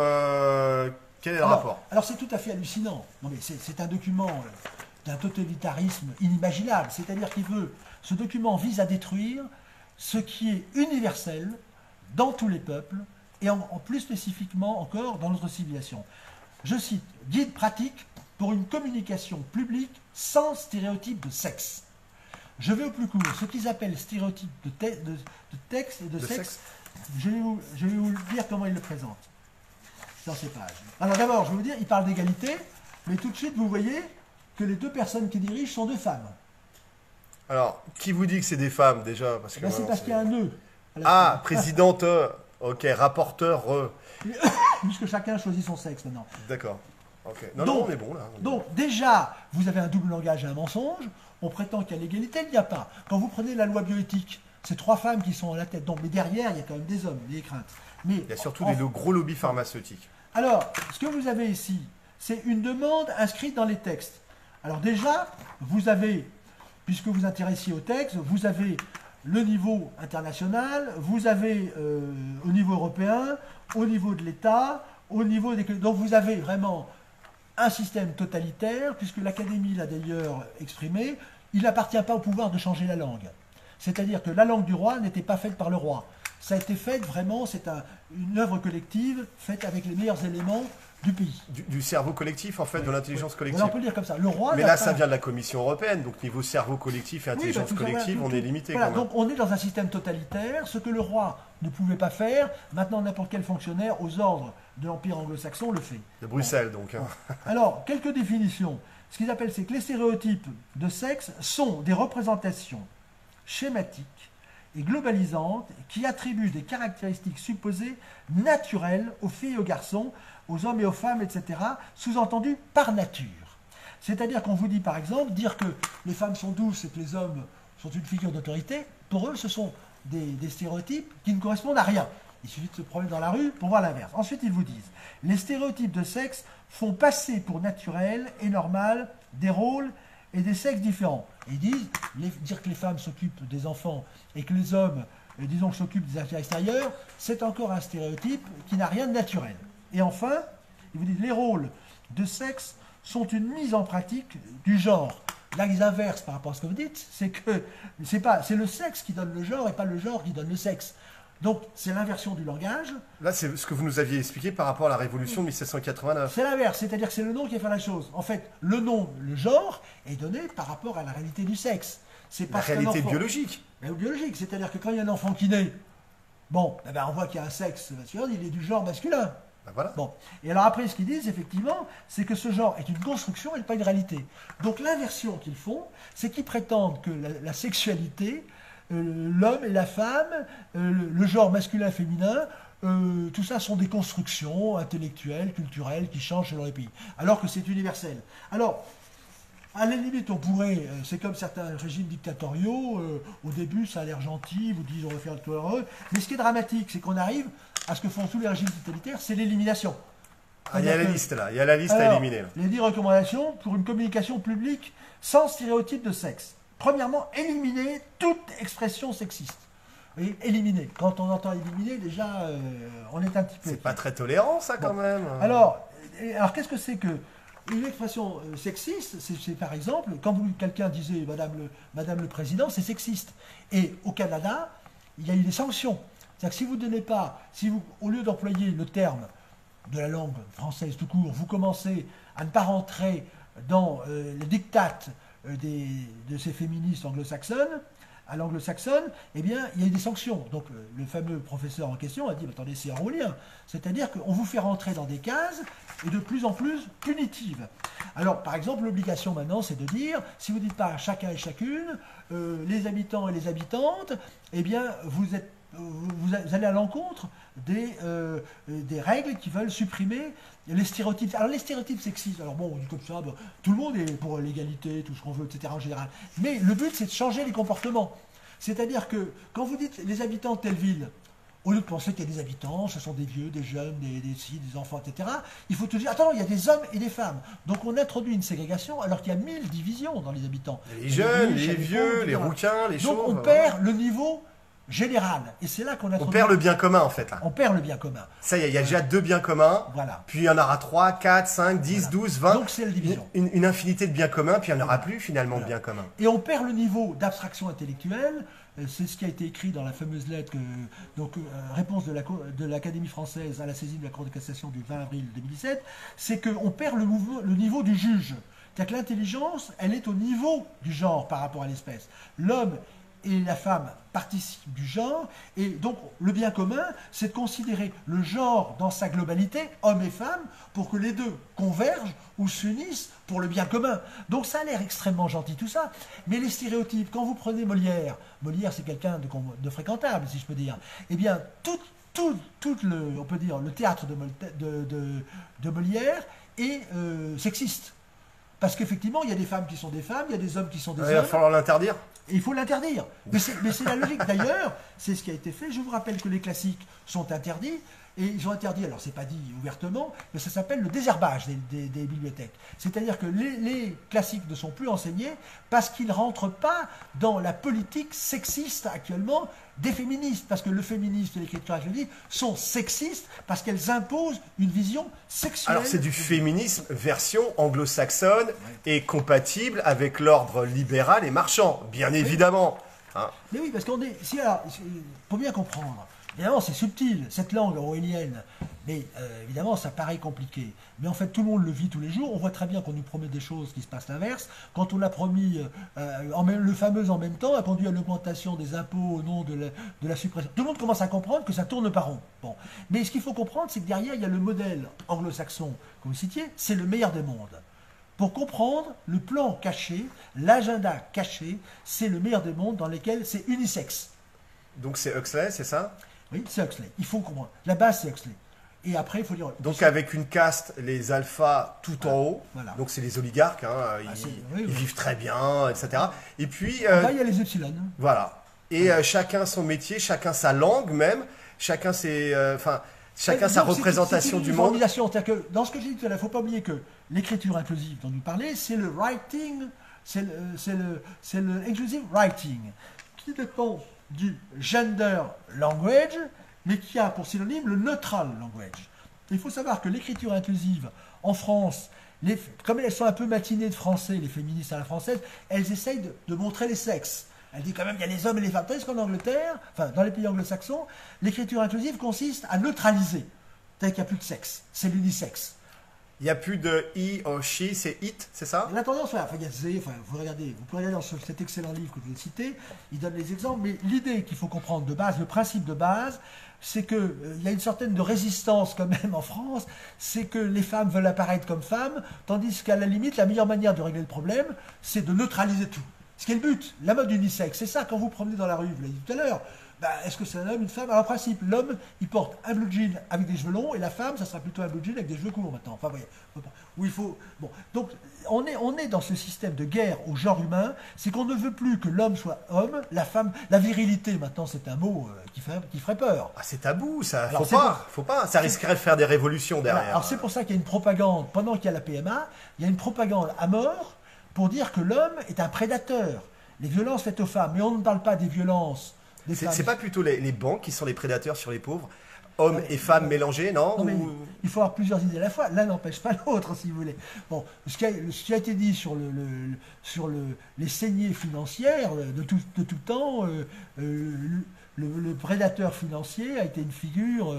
quel est le rapport. Alors, c'est tout à fait hallucinant. Non, mais c'est un document d'un totalitarisme inimaginable. C'est-à-dire ce document vise à détruire ce qui est universel dans tous les peuples, et en plus spécifiquement encore dans notre civilisation. Je cite, « Guide pratique pour une communication publique sans stéréotype de sexe ». Je vais au plus court. Ce qu'ils appellent stéréotype de texte et de sexe, je vais vous dire comment ils le présentent dans ces pages. Alors d'abord, je vais vous dire, ils parlent d'égalité, mais tout de suite, vous voyez que les deux personnes qui dirigent sont deux femmes. Alors, qui vous dit que c'est des femmes déjà? C'est parce qu'il y a un nœud. Ah, présidente... Ok, rapporteur. Puisque chacun choisit son sexe maintenant. D'accord. Ok. Non, on est bon là. Donc déjà, vous avez un double langage et un mensonge. On prétend qu'il y a l'égalité, il n'y a pas. Quand vous prenez la loi bioéthique, c'est 3 femmes qui sont à la tête. Donc, mais derrière, il y a quand même des hommes, des craintes. Mais il y a surtout des gros lobbies pharmaceutiques. Alors, ce que vous avez ici, c'est une demande inscrite dans les textes. Alors déjà, vous avez puisque vous intéressiez au texte, vous avez le niveau international, vous avez au niveau européen, au niveau de l'État, au niveau des... Donc vous avez vraiment un système totalitaire, puisque l'Académie l'a d'ailleurs exprimé, il n'appartient pas au pouvoir de changer la langue. C'est-à-dire que la langue du roi n'était pas faite par le roi. Ça a été fait vraiment, c'est une œuvre collective faite avec les meilleurs éléments du pays. Du cerveau collectif, en fait, de l'intelligence collective. On peut le dire comme ça. Le roi. Mais là, ça vient de la Commission européenne, donc niveau cerveau collectif et intelligence collective, on est limité. Voilà, quand même. donc on est dans un système totalitaire, ce que le roi ne pouvait pas faire, maintenant n'importe quel fonctionnaire aux ordres de l'Empire anglo-saxon le fait. De Bruxelles, donc. Hein. Alors, quelques définitions. Ce qu'ils appellent, c'est que les stéréotypes de sexe sont des représentations schématiques et globalisantes qui attribuent des caractéristiques supposées naturelles aux filles et aux garçons, aux hommes et aux femmes, etc., sous-entendu par nature. C'est-à-dire qu'on vous dit, par exemple, dire que les femmes sont douces et que les hommes sont une figure d'autorité, pour eux, ce sont des stéréotypes qui ne correspondent à rien. Il suffit de se promener dans la rue pour voir l'inverse. Ensuite, ils vous disent, les stéréotypes de sexe font passer pour naturel et normal des rôles et des sexes différents. Et ils disent, dire que les femmes s'occupent des enfants et que les hommes, disons, s'occupent des affaires extérieures, c'est encore un stéréotype qui n'a rien de naturel. Et enfin, ils vous disent, les rôles de sexe sont une mise en pratique du genre. Là, ils inversent par rapport à ce que vous dites, c'est que c'est le sexe qui donne le genre et pas le genre qui donne le sexe. Donc, c'est l'inversion du langage. Là, c'est ce que vous nous aviez expliqué par rapport à la Révolution de 1789. C'est l'inverse, c'est-à-dire que c'est le nom qui a fait la chose. En fait, le nom, le genre, est donné par rapport à la réalité du sexe. C'est La réalité biologique. Mais biologique, c'est-à-dire que quand il y a un enfant qui naît, bon, eh ben, on voit qu'il y a un sexe masculin, il est du genre masculin. Ben voilà. Bon. Et alors après, ce qu'ils disent, effectivement, c'est que ce genre est une construction et pas une réalité. Donc l'inversion qu'ils font, c'est qu'ils prétendent que la sexualité, l'homme et la femme, le genre masculin-féminin, tout ça sont des constructions intellectuelles, culturelles, qui changent selon les pays. Alors que c'est universel. Alors, à la limite, on pourrait, c'est comme certains régimes dictatoriaux, au début ça a l'air gentil, vous disent on va faire le tout heureux, mais ce qui est dramatique, c'est qu'on arrive à ce que font tous les régimes totalitaires, c'est l'élimination. Ah, il y a la liste là, il y a la liste à éliminer. Là. Les 10 recommandations pour une communication publique sans stéréotype de sexe. Premièrement, éliminer toute expression sexiste. Oui, éliminer. Quand on entend éliminer, déjà, on est un petit peu... C'est pas très tolérant ça quand même. Alors qu'est-ce que c'est que... Une expression sexiste, c'est par exemple, quand quelqu'un disait Madame le Président, c'est sexiste. Et au Canada, il y a eu des sanctions. C'est-à-dire que si vous ne donnez pas, au lieu d'employer le terme de la langue française tout court, vous commencez à ne pas rentrer dans les dictates de ces féministes anglo-saxonnes, à l'anglo-saxonne, eh bien, il y a eu des sanctions. Donc, le fameux professeur en question a dit, attendez, c'est orwellien. C'est-à-dire qu'on vous fait rentrer dans des cases et de plus en plus punitives. Alors, par exemple, l'obligation maintenant, c'est de dire, si vous ne dites pas à chacun et chacune, les habitants et les habitantes, eh bien, vous allez à l'encontre des règles qui veulent supprimer les stéréotypes. Alors les stéréotypes sexistes, alors bon, on dit comme ça, tout le monde est pour l'égalité, tout ce qu'on veut, etc. en général. Mais le but, c'est de changer les comportements. C'est-à-dire que quand vous dites les habitants de telle ville, au lieu de penser qu'il y a des habitants, ce sont des vieux, des jeunes, des enfants, etc., il faut toujours dire, attends, il y a des hommes et des femmes. Donc on introduit une ségrégation alors qu'il y a 1000 divisions dans les habitants. Les jeunes, les vieux, les rouquins, les chauves. Donc on perd le niveau général. Et c'est là qu'on a... On perd le bien commun, en fait. Là. On perd le bien commun. Ça y est, il y a déjà 2 biens communs. Voilà. Puis il y en aura 3, 4, 5, 10, voilà. 12, 20. Donc c'est la division. Une infinité de biens communs, puis il n'y en aura plus, finalement, de biens communs. Et on perd le niveau d'abstraction intellectuelle. C'est ce qui a été écrit dans la fameuse lettre, réponse de l'Académie française à la saisine de la Cour de cassation du 20 avril 2017. C'est qu'on perd le niveau du juge. C'est-à-dire que l'intelligence, elle est au niveau du genre par rapport à l'espèce. L'homme et la femme participent du genre, et donc le bien commun, c'est de considérer le genre dans sa globalité, hommes et femmes, pour que les deux convergent ou s'unissent pour le bien commun. Donc ça a l'air extrêmement gentil tout ça, mais les stéréotypes, quand vous prenez Molière c'est quelqu'un de fréquentable, si je peux dire, eh bien on peut dire, le théâtre de Molière est sexiste. Parce qu'effectivement, il y a des femmes qui sont des femmes, il y a des hommes qui sont des hommes. Il va falloir l'interdire. Et il faut l'interdire. Mais c'est la logique. D'ailleurs, c'est ce qui a été fait. Je vous rappelle que les classiques sont interdits. Et ils ont interdit, alors c'est pas dit ouvertement, mais ça s'appelle le désherbage des bibliothèques. C'est-à-dire que les classiques ne sont plus enseignés parce qu'ils ne rentrent pas dans la politique sexiste actuellement des féministes. Parce que le féminisme et l'écriture inclusive sont sexistes parce qu'elles imposent une vision sexuelle. Alors c'est du féminisme version anglo-saxonne et compatible avec l'ordre libéral et marchand, bien évidemment. Hein. Mais oui, parce qu'on est... pour bien comprendre, évidemment c'est subtil, cette langue orwellienne, mais évidemment ça paraît compliqué. Mais en fait tout le monde le vit tous les jours, on voit très bien qu'on nous promet des choses qui se passent l'inverse. Quand on l'a promis, le fameux en même temps a conduit à l'augmentation des impôts au nom de la suppression. Tout le monde commence à comprendre que ça tourne par rond. Bon. Mais ce qu'il faut comprendre, c'est que derrière il y a le modèle anglo-saxon, comme vous citiez, c'est le meilleur des mondes. Pour comprendre le plan caché, l'agenda caché, c'est le meilleur des mondes dans lesquels c'est unisexe. Donc c'est Huxley, c'est ça? Oui, c'est Huxley. Il faut comprendre. La base, c'est Huxley. Et après, il faut dire... Donc avec une caste, les alphas tout en haut, voilà. Donc c'est les oligarques, hein, ils vivent très bien, etc. Et puis... là, il y a les epsilon. Voilà. Et chacun son métier, chacun sa langue même, chacun ses... chacun sa représentation du monde. C'est-à-dire que dans ce que j'ai dit tout à l'heure, il ne faut pas oublier que l'écriture inclusive dont nous parlons, c'est le writing, c'est le inclusive writing, qui dépend du gender language, mais qui a pour synonyme le neutral language. Il faut savoir que l'écriture inclusive en France, comme elles sont un peu matinées de français, les féministes à la française, elles essayent de montrer les sexes. Elle dit quand même il y a les hommes et les femmes. Tandis qu'en Angleterre, enfin dans les pays anglo-saxons, l'écriture inclusive consiste à neutraliser. C'est-à-dire qu'il n'y a plus de sexe, c'est l'unisexe. Il n'y a plus de he ou she, c'est it, c'est ça? La tendance, il y a they, vous pouvez regarder dans cet excellent livre que je vous ai cité, il donne les exemples, mais l'idée qu'il faut comprendre de base, le principe de base, c'est qu'il y a une certaine de résistance quand même en France, c'est que les femmes veulent apparaître comme femmes, tandis qu'à la limite, la meilleure manière de régler le problème, c'est de neutraliser tout. Ce qui est le but, la mode unisexe, c'est ça quand vous promenez dans la rue, vous l'avez dit tout à l'heure. Est-ce que c'est un homme, une femme? Alors, en principe, l'homme, il porte un blue jean avec des cheveux longs, et la femme, ça sera plutôt un blue jean avec des cheveux courts maintenant. Enfin, vous voyez, où il faut... Bon. Donc, on est dans ce système de guerre au genre humain, c'est qu'on ne veut plus que l'homme soit homme, la femme... La virilité, maintenant, c'est un mot qui ferait peur. Ah, c'est tabou, ça. Alors, faut pas. Ça risquerait de faire des révolutions derrière. Voilà. Alors, c'est pour ça qu'il y a une propagande, pendant qu'il y a la PMA, il y a une propagande à mort pour dire que l'homme est un prédateur. Les violences faites aux femmes, mais on ne parle pas des violences... C'est pas plutôt les banques qui sont les prédateurs sur les pauvres? Hommes et femmes mélangés, non, mais il faut avoir plusieurs idées à la fois. L'un n'empêche pas l'autre, si vous voulez. Bon, ce qui a été dit sur les saignées financières de tout temps, le prédateur financier a été une figure,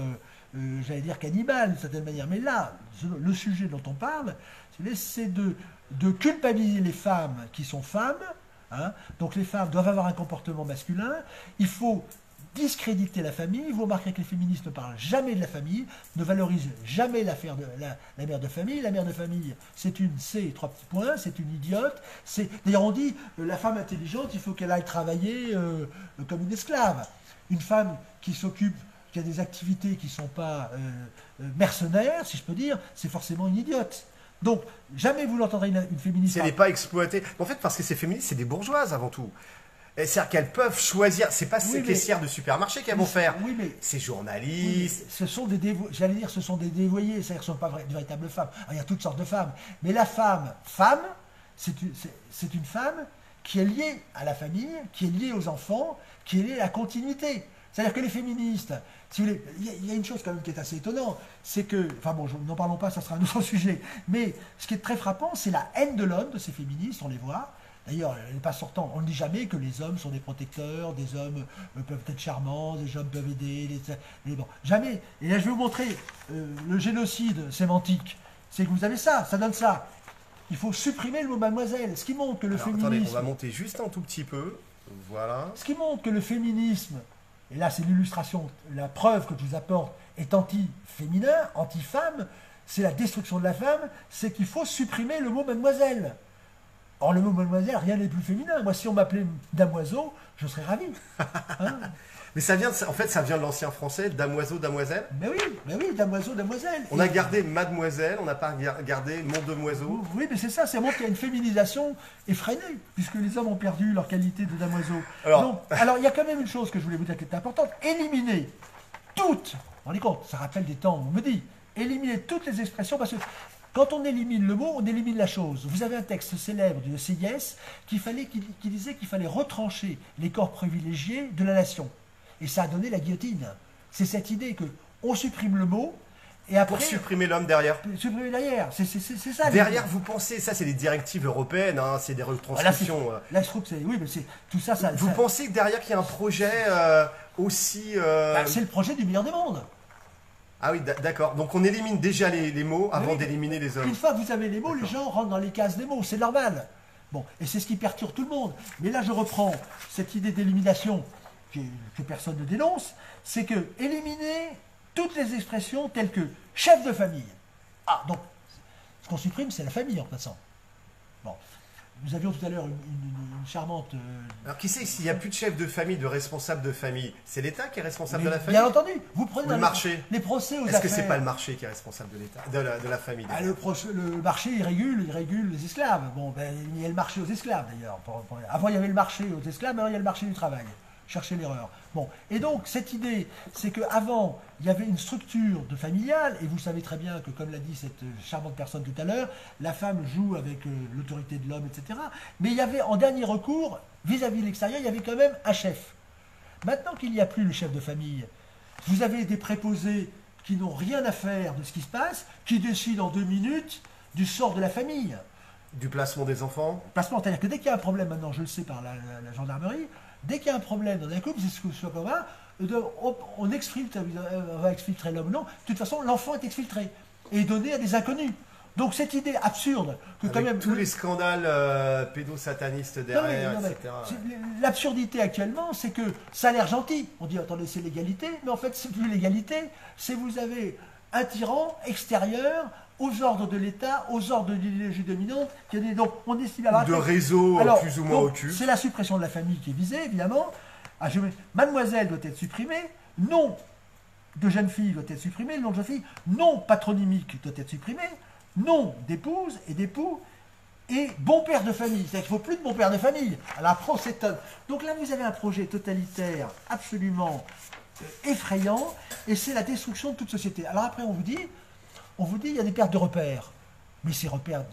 j'allais dire cannibale, d'une certaine manière. Mais là, le sujet dont on parle, c'est de culpabiliser les femmes qui sont femmes. Hein. Donc les femmes doivent avoir un comportement masculin. Il faut discréditer la famille. Vous remarquerez que les féministes ne parlent jamais de la famille, ne valorisent jamais la mère de famille. La mère de famille, c'est trois petits points, c'est une idiote. D'ailleurs, on dit, la femme intelligente, il faut qu'elle aille travailler comme une esclave. Une femme qui s'occupe, qui a des activités qui ne sont pas mercenaires, si je peux dire, c'est forcément une idiote. Donc, jamais vous l'entendrez une féministe... Si elle n'est pas exploitée... En fait, parce que ces féministes, c'est des bourgeoises avant tout. C'est-à-dire qu'elles peuvent choisir... C'est pas ces caissières de supermarché qu'elles vont faire. Oui, mais... Ces journalistes... ce sont des dévoyés. J'allais dire, ce sont des dévoyés. C'est-à-dire que ce ne sont pas de véritables femmes. Alors, il y a toutes sortes de femmes. Mais la femme, c'est une femme qui est liée à la famille, qui est liée aux enfants, qui est liée à la continuité. C'est-à-dire que les féministes... Si vous voulez, il y a une chose quand même qui est assez étonnante, c'est que, enfin bon, n'en parlons pas, ça sera un autre sujet, mais ce qui est très frappant, c'est la haine de l'homme, de ces féministes, on les voit. D'ailleurs, elle n'est pas sortant, on ne dit jamais que les hommes sont des protecteurs, des hommes peuvent être charmants, des hommes peuvent aider, bon, jamais. Et là, je vais vous montrer le génocide sémantique. C'est que vous avez ça donne ça. Il faut supprimer le mot mademoiselle, ce qui montre que le féminisme... Attendez, on va monter juste un tout petit peu, voilà. Ce qui montre que le féminisme... Et là, c'est l'illustration, la preuve que je vous apporte est anti-féminin, anti-femme, c'est la destruction de la femme, c'est qu'il faut supprimer le mot mademoiselle. Or, le mot mademoiselle, rien n'est plus féminin. Moi, si on m'appelait damoiseau, je serais ravi. Hein. Mais ça vient de l'ancien français, damoiseau, damoiselle. Mais oui, damoiseau, damoiselle. On a gardé mademoiselle, on n'a pas gardé mon demoiseau. Oui, mais c'est ça, c'est montre qu'il y a une féminisation effrénée, puisque les hommes ont perdu leur qualité de damoiseau. Alors, il y a quand même une chose que je voulais vous dire qui est importante, éliminer toute rendez compte, ça rappelle des temps, on me dit, éliminez toutes les expressions, parce que quand on élimine le mot, on élimine la chose. Vous avez un texte célèbre de Sieyès qui disait qu'il fallait retrancher les corps privilégiés de la nation. Et ça a donné la guillotine. C'est cette idée que on supprime le mot, et après... Pour supprimer l'homme derrière. Supprimer derrière, c'est ça. Derrière, vous pensez, ça c'est les directives européennes, hein, c'est des retranscriptions. Là, je trouve que c'est... Oui, mais c'est tout ça... Vous pensez que derrière, qu'il y a un projet aussi... c'est le projet du meilleur des mondes. Ah oui, d'accord. Donc on élimine déjà les mots avant d'éliminer les hommes. Une fois que vous avez les mots, les gens rentrent dans les cases des mots, c'est normal. Bon, et c'est ce qui perturbe tout le monde. Mais là, je reprends cette idée d'élimination que personne ne dénonce, c'est que éliminer toutes les expressions telles que chef de famille. Ah, donc, ce qu'on supprime, c'est la famille en passant. Bon. Nous avions tout à l'heure une charmante... Alors, qui sait s'il n'y a plus de chef de famille, de responsable de famille, c'est l'État qui est responsable de la famille? Bien entendu, vous prenez le marché. Les procès aux affaires... Est-ce que c'est pas le marché qui est responsable de l'État, de la famille? Le marché, il régule les esclaves. Bon, ben, il y a le marché aux esclaves d'ailleurs. Avant, il y avait le marché aux esclaves, maintenant il y a le marché du travail. Cherchez l'erreur. Bon, et donc cette idée, c'est qu'avant, il y avait une structure de familiale, et vous savez très bien que, comme l'a dit cette charmante personne tout à l'heure, la femme joue avec l'autorité de l'homme, etc. Mais il y avait, en dernier recours, vis-à-vis de l'extérieur, il y avait quand même un chef. Maintenant qu'il n'y a plus le chef de famille, vous avez des préposés qui n'ont rien à faire de ce qui se passe, qui décident en 2 minutes du sort de la famille. Du placement des enfants? Placement, c'est-à-dire que dès qu'il y a un problème, maintenant, je le sais par la gendarmerie, dès qu'il y a un problème dans un couple, c'est ce que ce soit commun, on exfiltre, on va exfiltrer l'homme, non. De toute façon, l'enfant est exfiltré et donné à des inconnus. Donc cette idée absurde que avec quand même... tous les scandales pédosatanistes derrière, etc. L'absurdité actuellement, c'est que ça a l'air gentil. On dit, attendez, c'est l'égalité, mais en fait, c'est plus l'égalité, c'est vous avez un tyran extérieur aux ordres de l'État, aux ordres de l'idéologie dominante, donc on estime avoir... De réseaux plus ou moins occultes. C'est la suppression de la famille qui est visée, évidemment. Mademoiselle doit être supprimée, nom de jeune fille doit être supprimé, le nom de jeune fille, nom patronymique doit être supprimé, nom d'épouse et d'époux, et bon père de famille. C'est-à-dire qu'il ne faut plus de bon père de famille. Alors après, on s'étonne. Donc là, vous avez un projet totalitaire absolument effrayant, et c'est la destruction de toute société. Alors après, on vous dit, il y a des pertes de repères. Mais ces repères,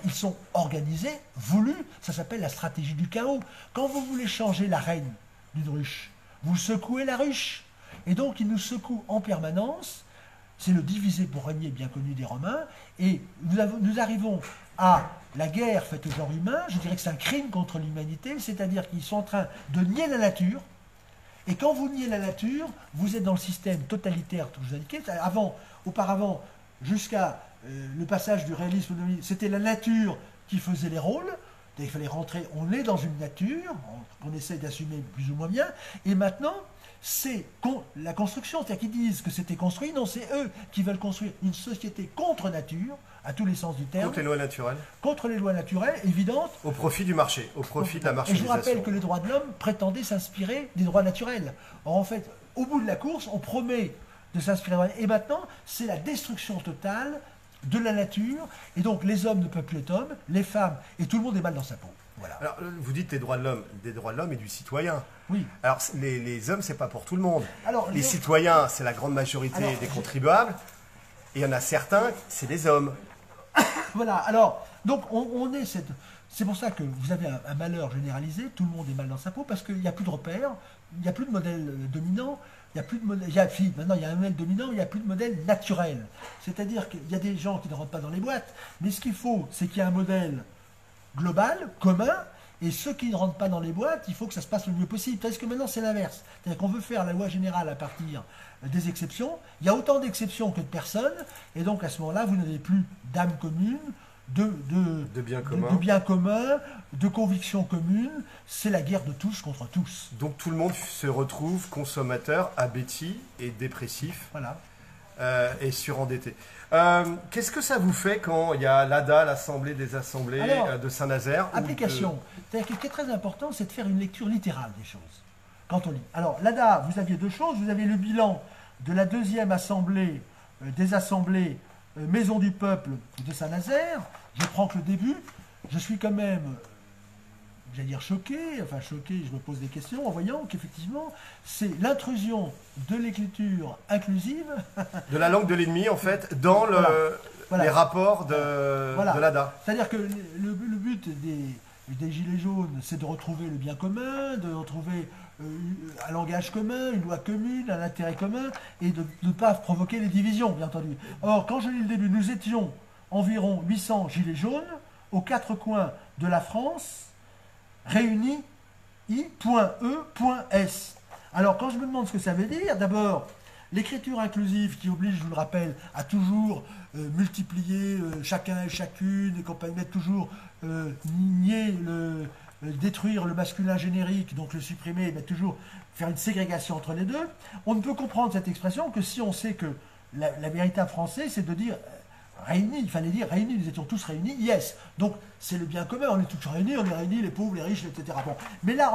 ils sont organisés, voulus, ça s'appelle la stratégie du chaos. Quand vous voulez changer la reine d'une ruche, vous secouez la ruche. Et donc, il nous secoue en permanence. C'est le diviser pour régner bien connu des Romains. Et nous arrivons à la guerre faite au genre humain. Je dirais que c'est un crime contre l'humanité, c'est-à-dire qu'ils sont en train de nier la nature. Et quand vous niez la nature, vous êtes dans le système totalitaire que je vous indiquais. Auparavant, jusqu'à le passage du réalisme, c'était la nature qui faisait les rôles. Il fallait rentrer, on est dans une nature, qu'on essaie d'assumer plus ou moins bien. Et maintenant, c'est la construction, c'est-à-dire qu'ils disent que c'était construit. Non, c'est eux qui veulent construire une société contre nature, à tous les sens du terme. Contre les lois naturelles. Contre les lois naturelles, évidentes. Au profit du marché, au profit de la marchandisation. Et je vous rappelle que les droits de l'homme prétendaient s'inspirer des droits naturels. Or, en fait, au bout de la course, on promet de s'inspirer. Et maintenant, c'est la destruction totale de la nature. Et donc, les hommes ne peuvent plus être hommes, les femmes, et tout le monde est mal dans sa peau. Voilà. Alors, vous dites des droits de l'homme et du citoyen. Oui. Alors, les hommes, c'est pas pour tout le monde. Alors, les citoyens, c'est la grande majorité des contribuables. Et il y en a certains, c'est des hommes. Voilà. Alors, donc, on est cette... C'est pour ça que vous avez un malheur généralisé, tout le monde est mal dans sa peau, parce qu'il n'y a plus de repères, il n'y a plus de modèle dominant, il n'y a plus de modèle... Maintenant, il y a un modèle dominant, il n'y a plus de modèle naturel. C'est-à-dire qu'il y a des gens qui ne rentrent pas dans les boîtes, mais ce qu'il faut, c'est qu'il y ait un modèle global, commun, et ceux qui ne rentrent pas dans les boîtes, il faut que ça se passe le mieux possible. Parce que maintenant, c'est l'inverse. C'est-à-dire qu'on veut faire la loi générale à partir des exceptions. Il y a autant d'exceptions que de personnes, et donc à ce moment-là, vous n'avez plus d'âme commune, de biens communs, de convictions communes. C'est la guerre de tous contre tous. Donc tout le monde se retrouve consommateur, abéti et dépressif. Voilà. Et surendetté. Qu'est-ce que ça vous fait quand il y a l'ADA, l'Assemblée des Assemblées de Saint-Nazaire? Application. C'est-à-dire ce qui est très important, c'est de faire une lecture littérale des choses. Quand on lit. Alors, l'ADA, vous aviez deux choses. Vous avez le bilan de la deuxième Assemblée des Assemblées Maison du Peuple de Saint-Nazaire. Je prends que le début. Je suis quand même j'allais dire choqué, je me pose des questions en voyant qu'effectivement, c'est l'intrusion de l'écriture inclusive. De la langue de l'ennemi, en fait, dans les rapports de l'ADA. C'est-à-dire que le but des Gilets jaunes, c'est de retrouver le bien commun, de retrouver un langage commun, une loi commune, un intérêt commun, et de ne pas provoquer les divisions, bien entendu. Or, quand je lis le début, nous étions environ 800 Gilets jaunes aux quatre coins de la France, réunis I.E.S. Alors, quand je me demande ce que ça veut dire, d'abord, l'écriture inclusive qui oblige, je vous le rappelle, à toujours multiplier chacun et chacune, et compagnie, mettre toujours nier détruire le masculin générique, donc le supprimer, mais toujours faire une ségrégation entre les deux. On ne peut comprendre cette expression que si on sait que la véritable français, c'est de dire réunis, il fallait dire réunis, nous étions tous réunis, yes. Donc c'est le bien commun, on est tous réunis, on est réunis, les pauvres, les riches, etc. Bon. Mais là,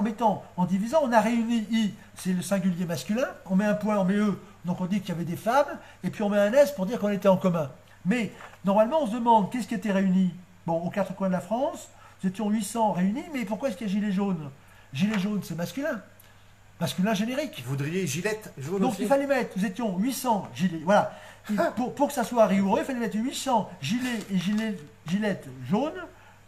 en divisant, on a réuni I, c'est le singulier masculin, on met un point, on met E, donc on dit qu'il y avait des femmes, et puis on met un S pour dire qu'on était en commun. Mais normalement, on se demande qu'est-ce qui était réuni. Bon, aux quatre coins de la France, nous étions 800 réunis, mais pourquoi est-ce qu'il y a gilet jaune? Gilet jaune, c'est masculin. Masculin générique. Vous voudriez gilette jaune Donc aussi. il fallait mettre, nous étions 800 gilets, voilà. Pour que ça soit rigoureux, il fallait mettre 800 gilets et gilettes jaunes,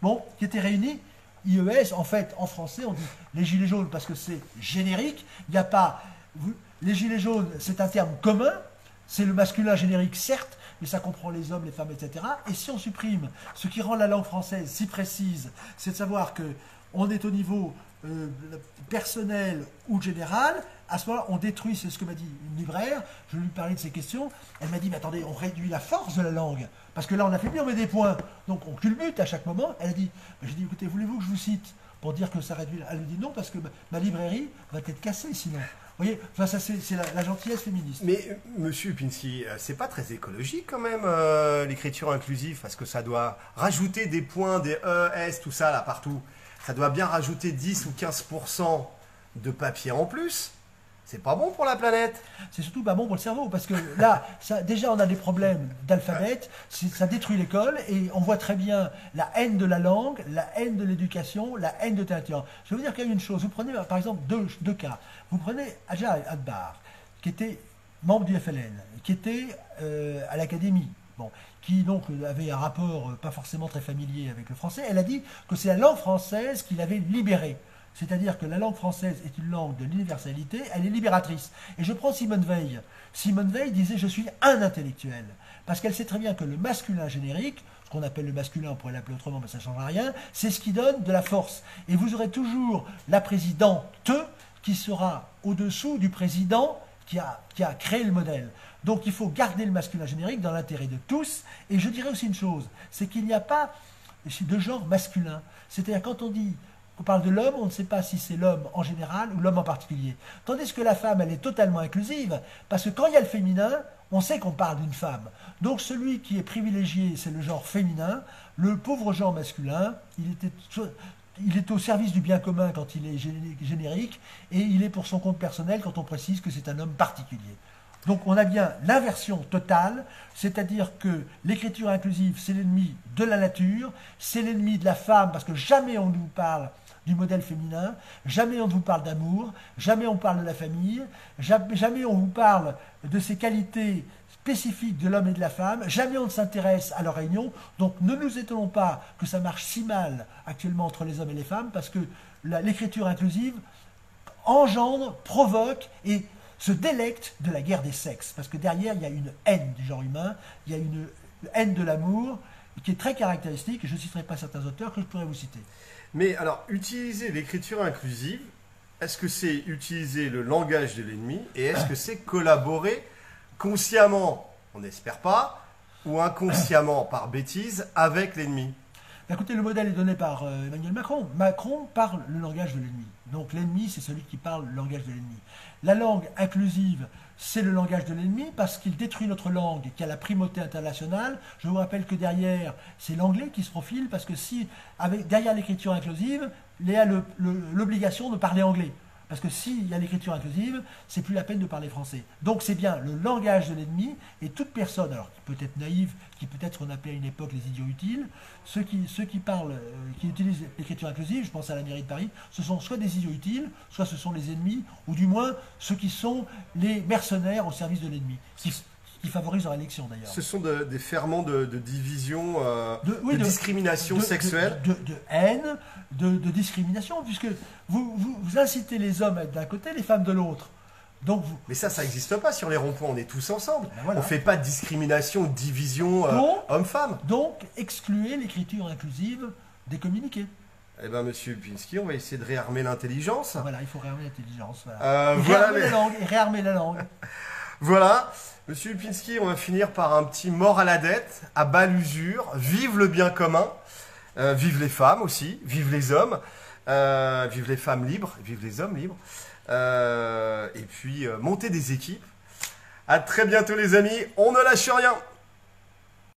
bon, qui étaient réunis. IES, en fait, en français, on dit les gilets jaunes parce que c'est générique. Il n'y a pas. Les gilets jaunes, c'est un terme commun. C'est le masculin générique, certes, mais ça comprend les hommes, les femmes, etc. Et si on supprime ce qui rend la langue française si précise, c'est de savoir que on est au niveau personnel ou général, à ce moment-là, on détruit, c'est ce que m'a dit une libraire, je lui parlais de ces questions, elle m'a dit, mais attendez, on réduit la force de la langue, parce que là on a fait bien, on met des points, donc on culbute à chaque moment. Elle a dit, j'ai dit, écoutez, voulez-vous que je vous cite pour dire que ça réduit? Elle me dit non, parce que ma librairie va être cassée sinon. Vous voyez, enfin, ça c'est la gentillesse féministe. Mais monsieur Pinsky, c'est pas très écologique quand même l'écriture inclusive, parce que ça doit rajouter des points, des E, S, tout ça là partout. Ça doit bien rajouter 10 ou 15% de papier en plus. C'est pas bon pour la planète. C'est surtout pas bon pour le cerveau, parce que là, déjà on a des problèmes d'alphabet, ça détruit l'école, et on voit très bien la haine de la langue, la haine de l'éducation, la haine de la littérature. Je vais vous dire qu'il y a une chose, vous prenez par exemple deux cas. Vous prenez Adja Adbar, qui était membre du FLN, qui était à l'académie, bon, qui donc avait un rapport pas forcément très familier avec le français. Elle a dit que c'est la langue française qui l'avait libérée. C'est-à-dire que la langue française est une langue de l'universalité, elle est libératrice. Et je prends Simone Veil. Simone Veil disait « je suis un intellectuel ». Parce qu'elle sait très bien que le masculin générique, ce qu'on appelle le masculin, on pourrait l'appeler autrement, mais ça ne change rien, c'est ce qui donne de la force. Et vous aurez toujours la présidente qui sera au-dessous du président qui a créé le modèle. Donc il faut garder le masculin générique dans l'intérêt de tous. Et je dirais aussi une chose, c'est qu'il n'y a pas de genre masculin. C'est-à-dire quand on parle de l'homme, on ne sait pas si c'est l'homme en général ou l'homme en particulier. Tandis que la femme, elle est totalement inclusive, parce que quand il y a le féminin, on sait qu'on parle d'une femme. Donc celui qui est privilégié, c'est le genre féminin. Le pauvre genre masculin, il est au service du bien commun quand il est générique, et il est pour son compte personnel quand on précise que c'est un homme particulier. Donc on a bien l'inversion totale, c'est-à-dire que l'écriture inclusive, c'est l'ennemi de la nature, c'est l'ennemi de la femme, parce que jamais on nous parle du modèle féminin, jamais on vous parle d'amour, jamais on parle de la famille, jamais on vous parle de ces qualités spécifiques de l'homme et de la femme, jamais on ne s'intéresse à leur réunion. Donc ne nous étonnons pas que ça marche si mal actuellement entre les hommes et les femmes, parce que l'écriture inclusive engendre, provoque et se délecte de la guerre des sexes, parce que derrière il y a une haine du genre humain, il y a une haine de l'amour qui est très caractéristique, et je ne citerai pas certains auteurs que je pourrais vous citer. Mais alors, utiliser l'écriture inclusive, est-ce que c'est utiliser le langage de l'ennemi, et est-ce que c'est collaborer consciemment, on n'espère pas, ou inconsciemment par bêtise, avec l'ennemi? Écoutez, le modèle est donné par Emmanuel Macron. Macron parle le langage de l'ennemi. Donc l'ennemi, c'est celui qui parle le langage de l'ennemi. La langue inclusive, c'est le langage de l'ennemi parce qu'il détruit notre langue qui a la primauté internationale. Je vous rappelle que derrière, c'est l'anglais qui se profile, parce que derrière l'écriture inclusive, il y a l'obligation de parler anglais. Parce que s'il y a l'écriture inclusive, c'est plus la peine de parler français. Donc c'est bien le langage de l'ennemi, et toute personne, alors qui peut être naïve, qui peut être ce qu'on appelait à une époque les idiots utiles, ceux qui parlent, qui utilisent l'écriture inclusive, je pense à la mairie de Paris, ce sont soit des idiots utiles, soit ce sont les ennemis, ou du moins ceux qui sont les mercenaires au service de l'ennemi, qui favorisent leur élection d'ailleurs. Ce sont des ferments de division, Oui, de discrimination sexuelle. De haine, de discrimination, puisque vous incitez les hommes à être d'un côté, les femmes de l'autre. Donc Mais ça n'existe pas sur les ronds-points, on est tous ensemble. Ben voilà. On ne fait pas de discrimination, de division homme-femme. Donc, excluez l'écriture inclusive des communiqués. Eh bien, monsieur Lipinski, on va essayer de réarmer l'intelligence. Voilà, il faut réarmer l'intelligence. Réarmer la langue. Voilà. Monsieur Lipinski, on va finir par un petit mort à la dette, à bas l'usure. Vive le bien commun. Vive les femmes aussi. Vive les hommes. Vive les femmes libres. Vive les hommes libres. Et puis, montez des équipes. À très bientôt les amis. On ne lâche rien.